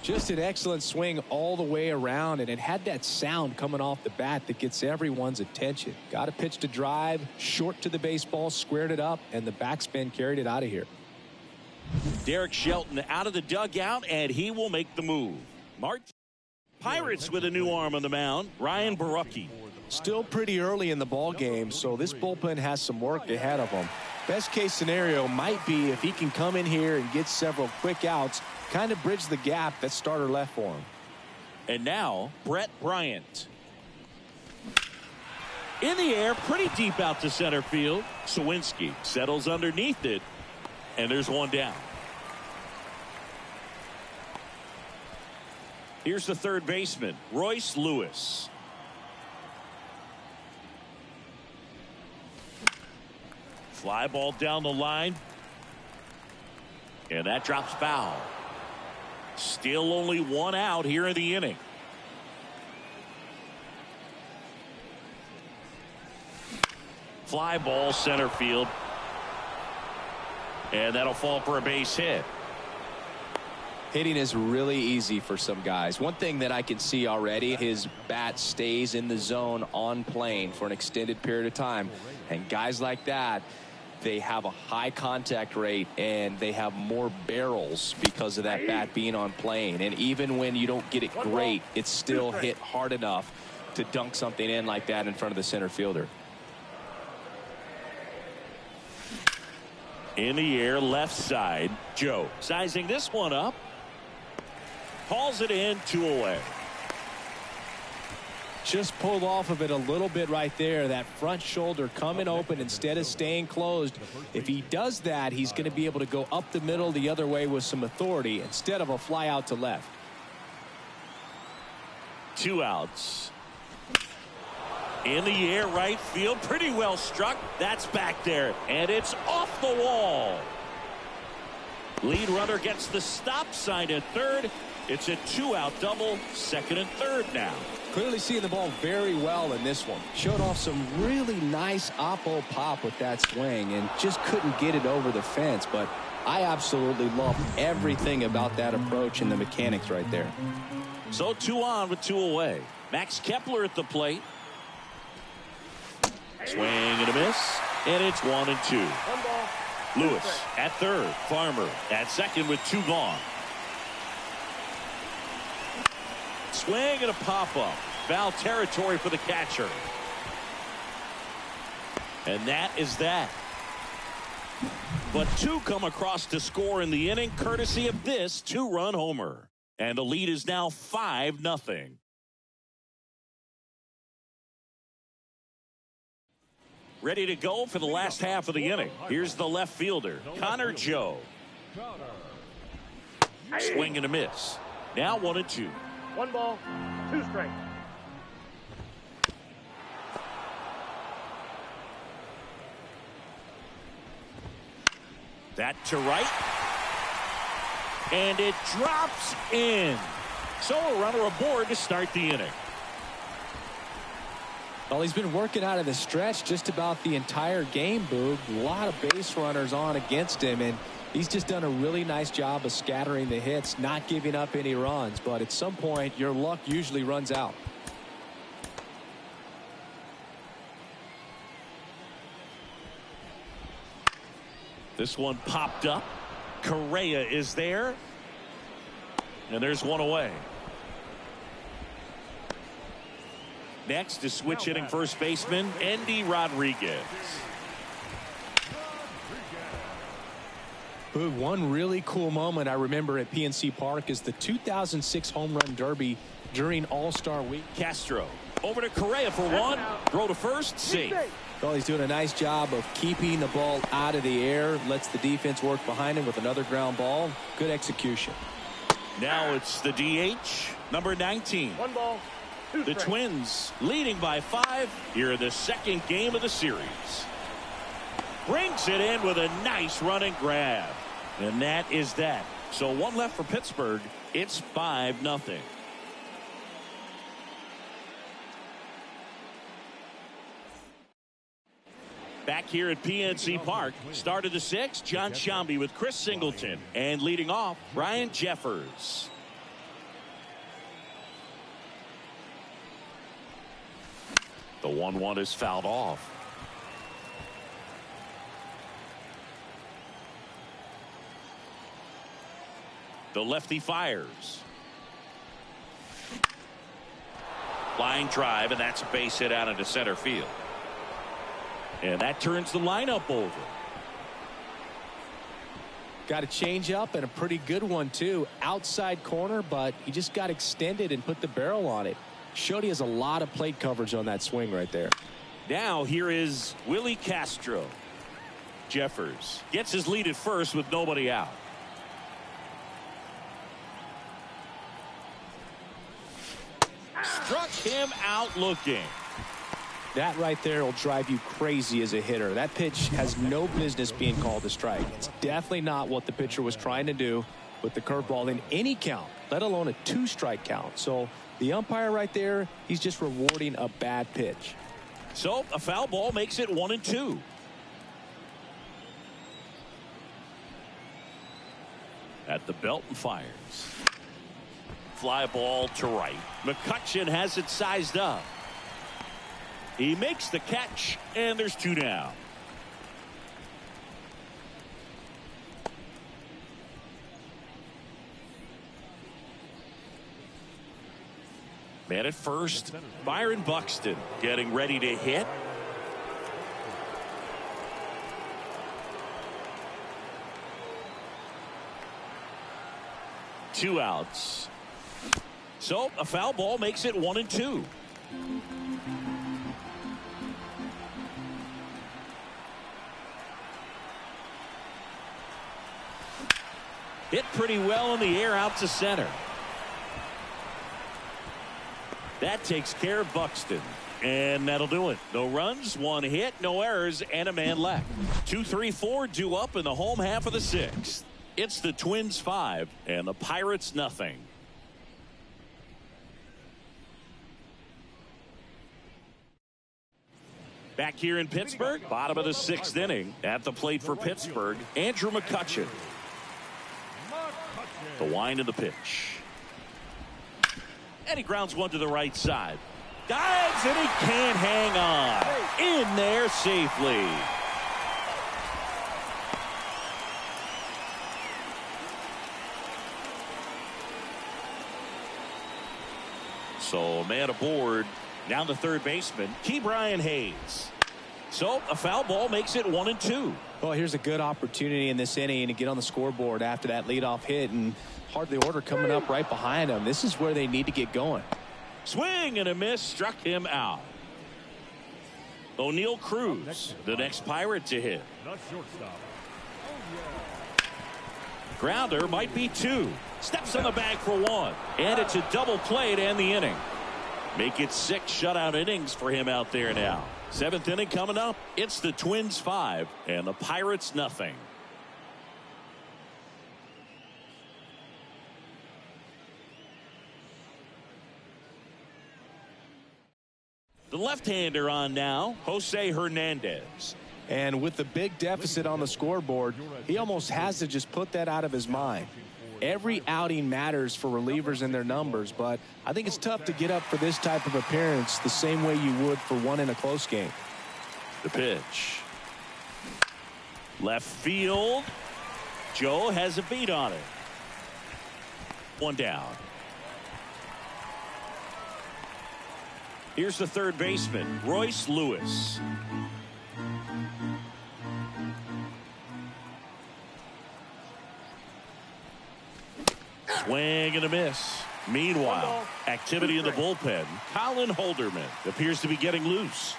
Just an excellent swing all the way around, and it had that sound coming off the bat that gets everyone's attention. Got a pitch to drive, short to the baseball, squared it up, and the backspin carried it out of here. Derek Shelton out of the dugout, and he will make the move. Pirates with a new arm on the mound, Ryan Borucki. Still pretty early in the ball game, so this bullpen has some work ahead of him. Best case scenario might be if he can come in here and get several quick outs, kind of bridge the gap that starter left for him. And now Brett Bryant. In the air, pretty deep out to center field. Sawinski settles underneath it, and there's one down. Here's the third baseman, Royce Lewis. Fly ball down the line. And that drops foul. Still only 1 out here in the inning. Fly ball center field. And that'll fall for a base hit. Hitting is really easy for some guys. One thing that I can see already, his bat stays in the zone on plane for an extended period of time. And guys like that, they have a high contact rate and they have more barrels because of that bat being on plane. And even when you don't get it great, it's still hit hard enough to dunk something in like that in front of the center fielder. In the air, left side, Joe sizing this one up. Calls it in, 2 away. Just pulled off of it a little bit right there. That front shoulder coming open instead of staying closed. If he does that, he's going to be able to go up the middle the other way with some authority instead of a fly out to left. 2 outs. In the air, right field, pretty well struck. That's back there, and it's off the wall. Lead runner gets the stop sign at third. It's a 2-out double, second and third now. Clearly seeing the ball very well in this one. Showed off some really nice oppo pop with that swing and just couldn't get it over the fence. But I absolutely love everything about that approach and the mechanics right there. So 2 on with 2 away. Max Kepler at the plate. Swing and a miss, and it's 1-2. Lewis at third, Farmer at second with 2 gone. Swing and a pop-up. Foul territory for the catcher. And that is that. But 2 come across to score in the inning, courtesy of this 2-run homer. And the lead is now 5-0. Ready to go for the last half of the inning. Here's the left fielder, Connor Joe. Swing and a miss. Now 1-2. 1 ball, 2 strikes. That to right. And it drops in. So a runner aboard to start the inning. Well, he's been working out of the stretch just about the entire game, Boog. A lot of base runners on against him, and he's just done a really nice job of scattering the hits, not giving up any runs. But at some point, your luck usually runs out. This one popped up. Correa is there. And there's one away. Next is switch hitting first baseman Endy Rodriguez. One really cool moment I remember at PNC Park is the 2006 home run derby during All-Star Week. Castro over to Correa for one. Throw to first. Safe. Well, he's doing a nice job of keeping the ball out of the air. Lets the defense work behind him with another ground ball. Good execution. Now it's the DH, number 19. 1 ball, 2 The strikes. Twins leading by 5 here in the second game of the series. Brings it in with a nice running grab. And that is that. So one left for Pittsburgh. It's 5-0. Back here at PNC Park, start of the 6th, John Sciambi with Chris Singleton. And leading off, Ryan Jeffers. The 1-1 is fouled off. The lefty fires. Line drive, and that's a base hit out into center field. And that turns the lineup over. Got a change up and a pretty good one too. Outside corner, but he just got extended and put the barrel on it. Showed he has a lot of plate coverage on that swing right there. Now here is Willie Castro. Jeffers gets his lead at first with nobody out. Struck him out looking. That right there will drive you crazy as a hitter. That pitch has no business being called a strike. It's definitely not what the pitcher was trying to do with the curveball in any count, let alone a 2-strike count. So the umpire right there, he's just rewarding a bad pitch. So a foul ball makes it 1-2. At the belt and fires. Fly ball to right. McCutchen has it sized up. He makes the catch, and there's 2 down. Man at first, Byron Buxton getting ready to hit. Two outs. So a foul ball makes it 1-2. Hit pretty well in the air out to center. That takes care of Buxton. And that'll do it. No runs, 1 hit, no errors, and a man left. 2-3-4 due up in the home half of the 6th. It's the Twins 5 and the Pirates nothing. Back here in Pittsburgh, bottom of the 6th inning. At the plate for Pittsburgh, Andrew McCutchen. The wind of the pitch. And he grounds one to the right side. Dives, and he can't hang on. In there safely. So man aboard. Down the third baseman, Ke'Bryan Hayes. So a foul ball makes it 1-2. Well, here's a good opportunity in this inning to get on the scoreboard after that leadoff hit, and hardly order coming up right behind them. This is where they need to get going. Swing and a miss, struck him out. O'Neal Cruz, the next Pirate to hit. The shortstop. Grounder might be 2. Steps on the bag for 1. And it's a double play to end the inning. Make it 6 shutout innings for him out there now. 7th inning coming up. It's the Twins 5 and the Pirates nothing. The left-hander on now, Jose Hernandez. And with the big deficit on the scoreboard, he almost has to just put that out of his mind. Every outing matters for relievers and their numbers, but I think it's tough to get up for this type of appearance the same way you would for one in a close game. The pitch. Left field. Joe has a beat on it. One down. Here's the third baseman, Royce Lewis. Swing and a miss. Meanwhile, activity in the bullpen. Colin Holderman appears to be getting loose.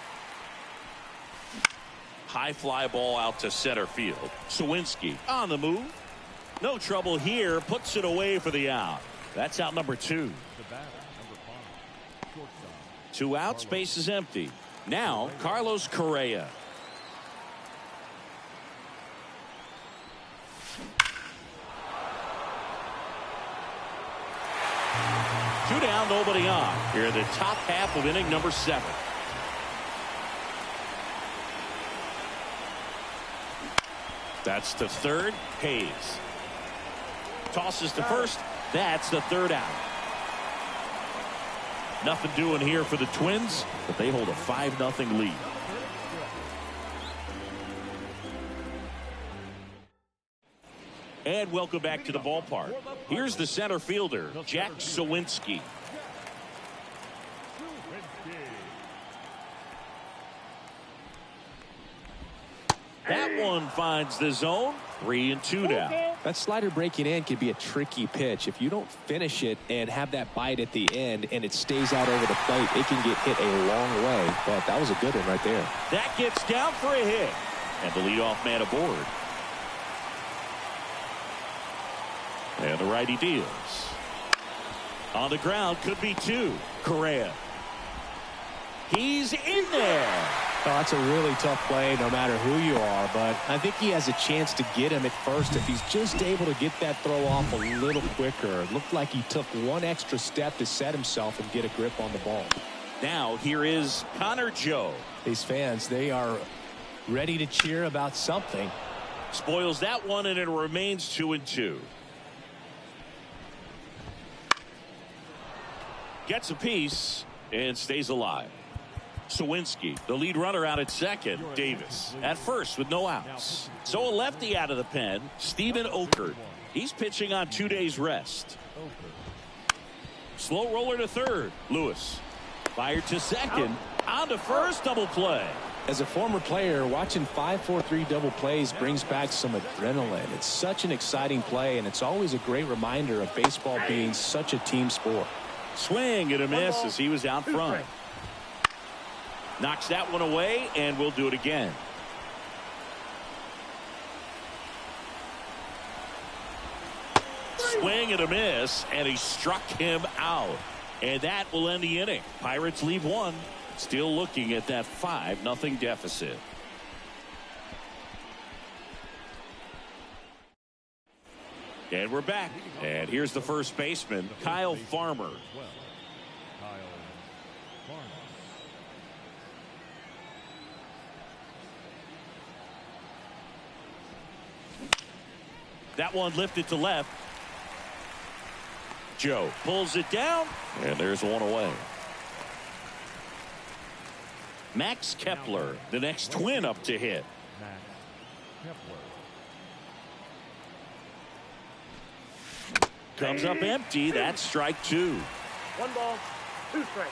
High fly ball out to center field. Sawinski on the move. No trouble here. Puts it away for the out. That's out number 2. 2 outs. Base is empty. Now Carlos Correa. Two down, nobody on. Here in the top half of inning number 7. That's to third. Hayes tosses to first. That's the third out. Nothing doing here for the Twins, but they hold a 5-0 lead. And welcome back to the ballpark. Here's the center fielder, Jack Sawinski. That one finds the zone. 3-2 now. That slider breaking in could be a tricky pitch. If you don't finish it and have that bite at the end and it stays out over the plate, it can get hit a long way. But that was a good one right there. That gets down for a hit. And the leadoff man aboard. And the righty deals. On the ground, could be 2. Correa. He's in there. Oh, that's a really tough play no matter who you are, but I think he has a chance to get him at first if he's just able to get that throw off a little quicker. It looked like he took one extra step to set himself and get a grip on the ball. Now here is Connor Joe. These fans, they are ready to cheer about something. Spoils that one, and it remains 2-2. Gets a piece and stays alive. Sawinski, the lead runner, out at second. Davis at first with no outs. So a lefty out of the pen, Steven Okert. He's pitching on 2 days rest. Slow roller to third. Lewis fired to second. On to first. Double play. As a former player, watching 5-4-3 double plays brings back some adrenaline. It's such an exciting play, and it's always a great reminder of baseball being such a team sport. Swing and a miss as he was out front. Knocks that one away, and we'll do it again. Swing and a miss, and he struck him out. And that will end the inning. Pirates leave 1. Still looking at that 5-0 deficit. And we're back. And here's the first baseman, Kyle Farmer. That one lifted to left. Joe pulls it down, and there's one away. Max Kepler, the next Twin up to hit. Comes up empty. That's strike 2. 1 ball, 2 strikes.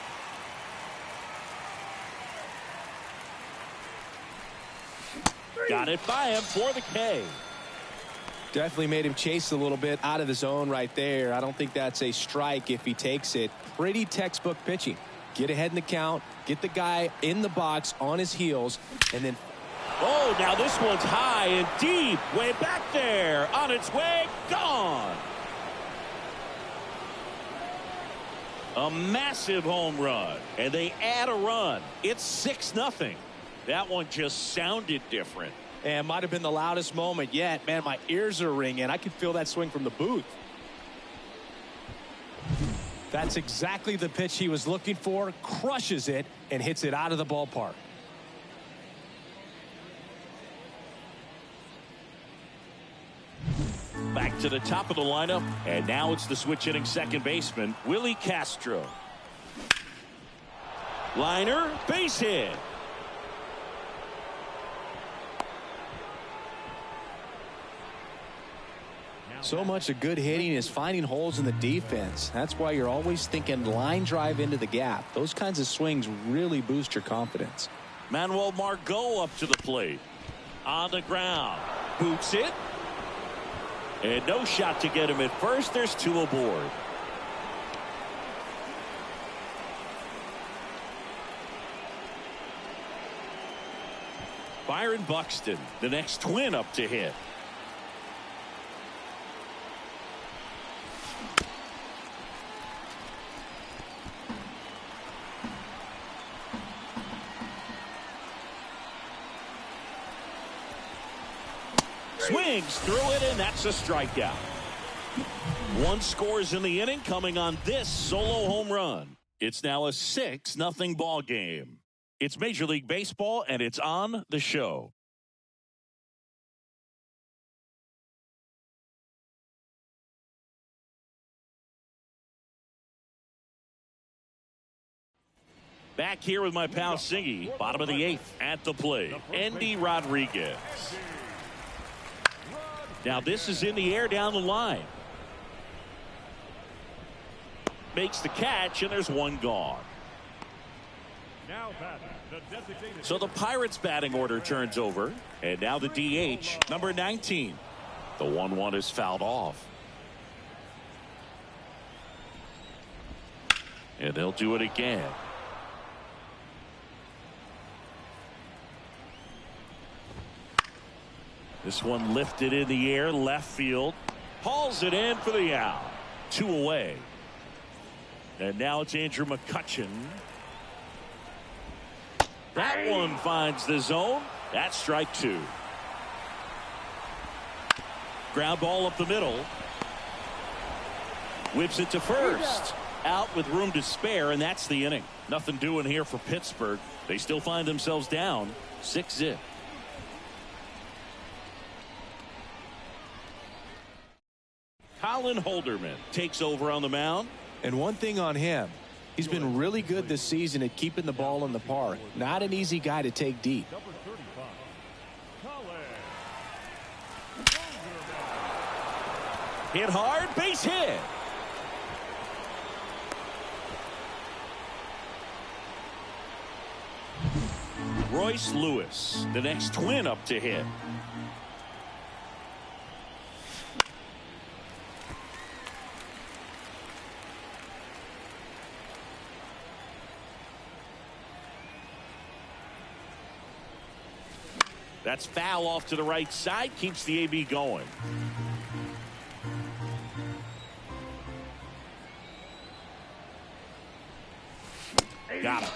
Got it by him for the K. Definitely made him chase a little bit out of the zone right there. I don't think that's a strike if he takes it. Pretty textbook pitching. Get ahead in the count, get the guy in the box on his heels, and then. Oh, now this one's high and deep. Way back there. On its way. Gone. A massive home run. And they add a run. It's 6-0. That one just sounded different. And might have been the loudest moment yet. Man, my ears are ringing. I can feel that swing from the booth. That's exactly the pitch he was looking for. Crushes it and hits it out of the ballpark. Back to the top of the lineup, and now it's the switch hitting second baseman, Willie Castro. Liner, base hit. So much of good hitting is finding holes in the defense. That's why you're always thinking line drive into the gap. Those kinds of swings really boost your confidence. Manuel Margot up to the plate. On the ground. Boots it. And no shot to get him at first. There's two aboard. Byron Buxton, the next Twin up to hit. Swings through it, and that's a strikeout. One scores in the inning, coming on this solo home run. It's now a 6-0 ball game. It's Major League Baseball, and it's on the show. Back here with my pal Singy, bottom of the 8th at the plate. Andy Rodriguez. Now this is in the air down the line. Makes the catch, and there's one gone. So the Pirates batting order turns over, and now the DH, number 19. The 1-1 is fouled off. And they'll do it again. This one lifted in the air, left field. Hauls it in for the out. 2 away. And now it's Andrew McCutchen. That one finds the zone. That's strike 2. Ground ball up the middle. Whips it to first. Out with room to spare, and that's the inning. Nothing doing here for Pittsburgh. They still find themselves down 6-0. Colin Holderman takes over on the mound. And one thing on him, he's been really good this season at keeping the ball in the park. Not an easy guy to take deep. Hit hard, base hit. Royce Lewis, the next Twin up to hit. That's foul off to the right side. Keeps the AB going. Got him.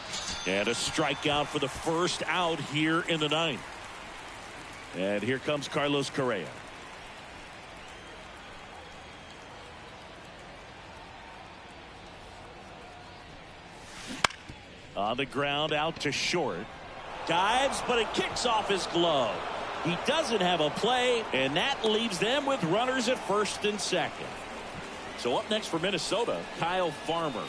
And a strikeout for the first out here in the 9th. And here comes Carlos Correa. On the ground, out to short. Dives, but it kicks off his glove. He doesn't have a play, and that leaves them with runners at first and second. So up next for Minnesota, Kyle Farmer.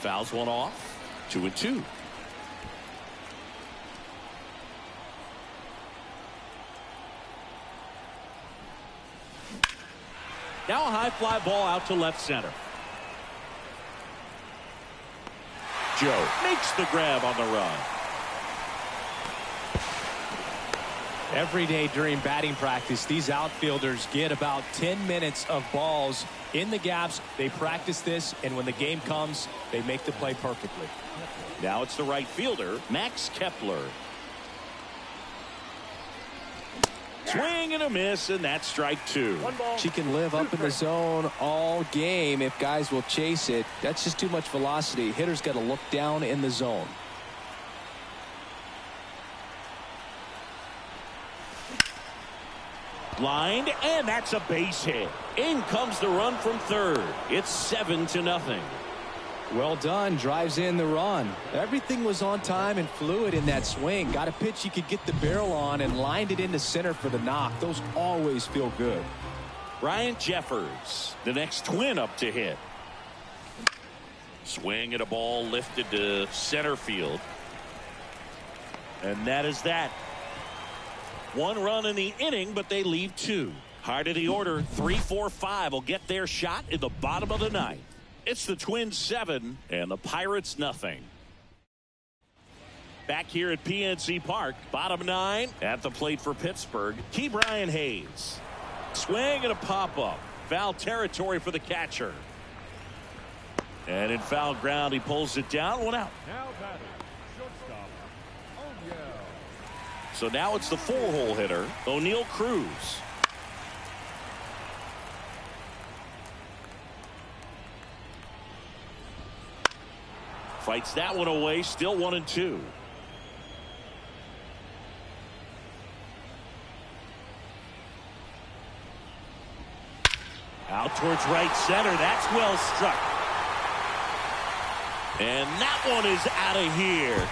Fouls one off. 2-2. Now a high fly ball out to left center. Joe makes the grab on the run. Every day during batting practice, these outfielders get about 10 minutes of balls in the gaps. They practice this, and when the game comes, they make the play perfectly. Now it's the right fielder, Max Kepler. Swing and a miss, and that's strike 2. She can live up in the zone all game if guys will chase it. That's just too much velocity. Hitter's got to look down in the zone. Lined, and that's a base hit. In comes the run from third. It's 7-0. Well done. Drives in the run. Everything was on time and fluid in that swing. Got a pitch you could get the barrel on and lined it into center for the knock. Those always feel good. Ryan Jeffers, the next Twin up to hit. Swing at a ball lifted to center field. And that is that. 1 run in the inning, but they leave 2. Heart of the order, 3, 4, 5 will get their shot in the bottom of the ninth. It's the Twins 7 and the Pirates nothing. Back here at PNC Park, bottom 9 at the plate for Pittsburgh. Ke'Bryan Hayes. Swing and a pop-up. Foul territory for the catcher. And in foul ground, he pulls it down. 1 out. Now batting, shortstop, O'Neill. So now it's the 4-hole hitter, O'Neill Cruz. Fights that one away, still 1-2. Out towards right center. That's well struck. And that one is out of here.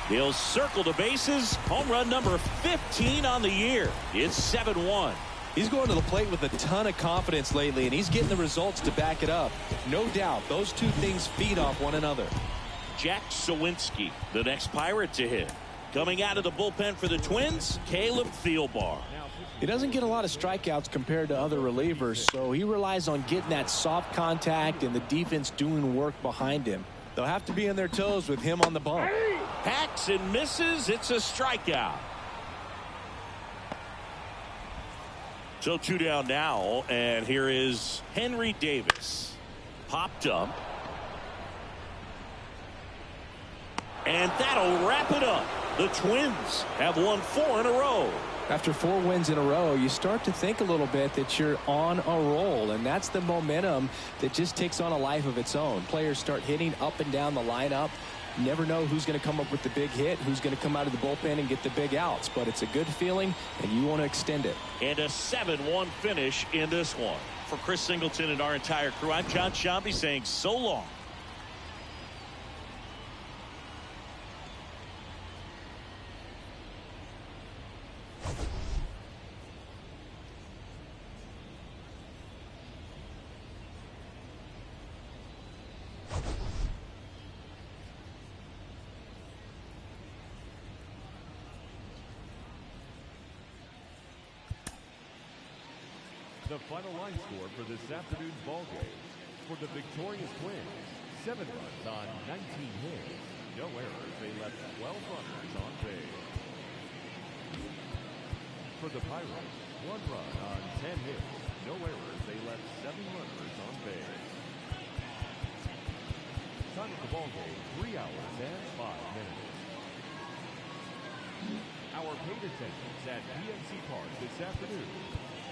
He'll circle the bases. Home run number 15 on the year. It's 7-1. He's going to the plate with a ton of confidence lately, and he's getting the results to back it up. No doubt, those two things feed off one another. Jack Sawinski, the next Pirate to hit. Coming out of the bullpen for the Twins, Caleb Thielbar. He doesn't get a lot of strikeouts compared to other relievers, so he relies on getting that soft contact and the defense doing work behind him. They'll have to be on their toes with him on the bump. Hacks and misses. It's a strikeout. So 2 down now, and here is Henry Davis. Popped up. And that'll wrap it up. The Twins have won 4 in a row. After 4 wins in a row, you start to think a little bit that you're on a roll, and that's the momentum that just takes on a life of its own. Players start hitting up and down the lineup. You never know who's going to come up with the big hit, who's going to come out of the bullpen and get the big outs, but it's a good feeling, and you want to extend it. And a 7-1 finish in this one. For Chris Singleton and our entire crew, I'm John Shambi saying so long. The final line score for this afternoon's ball game. For the victorious Twins, 7 runs on 19 hits. No errors. They left 12 runners on base. For the Pirates, 1 run on 10 hits. No errors. They left 7 runners on base. Time of the ball game, 3 hours and 5 minutes. Our paid attendance at PNC Park this afternoon,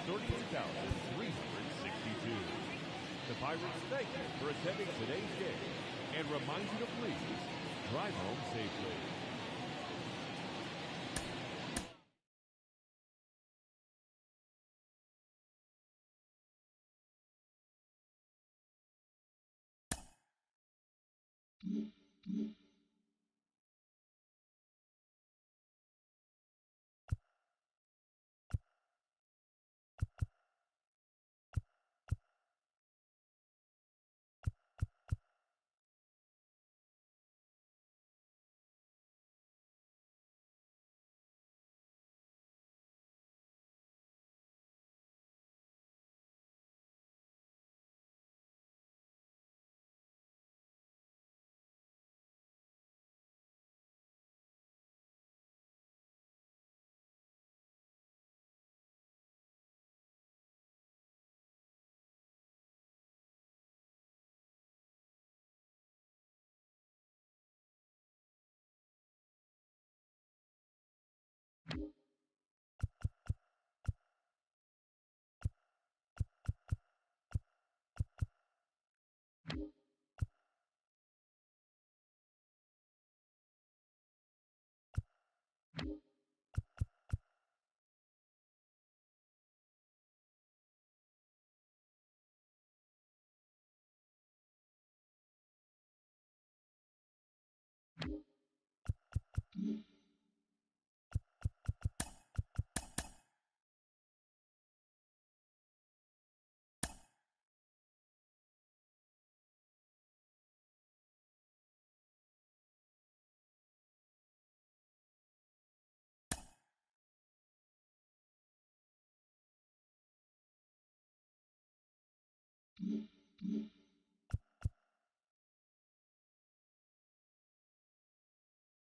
32,362. The Pirates thank you for attending today's game and remind you to please drive home safely.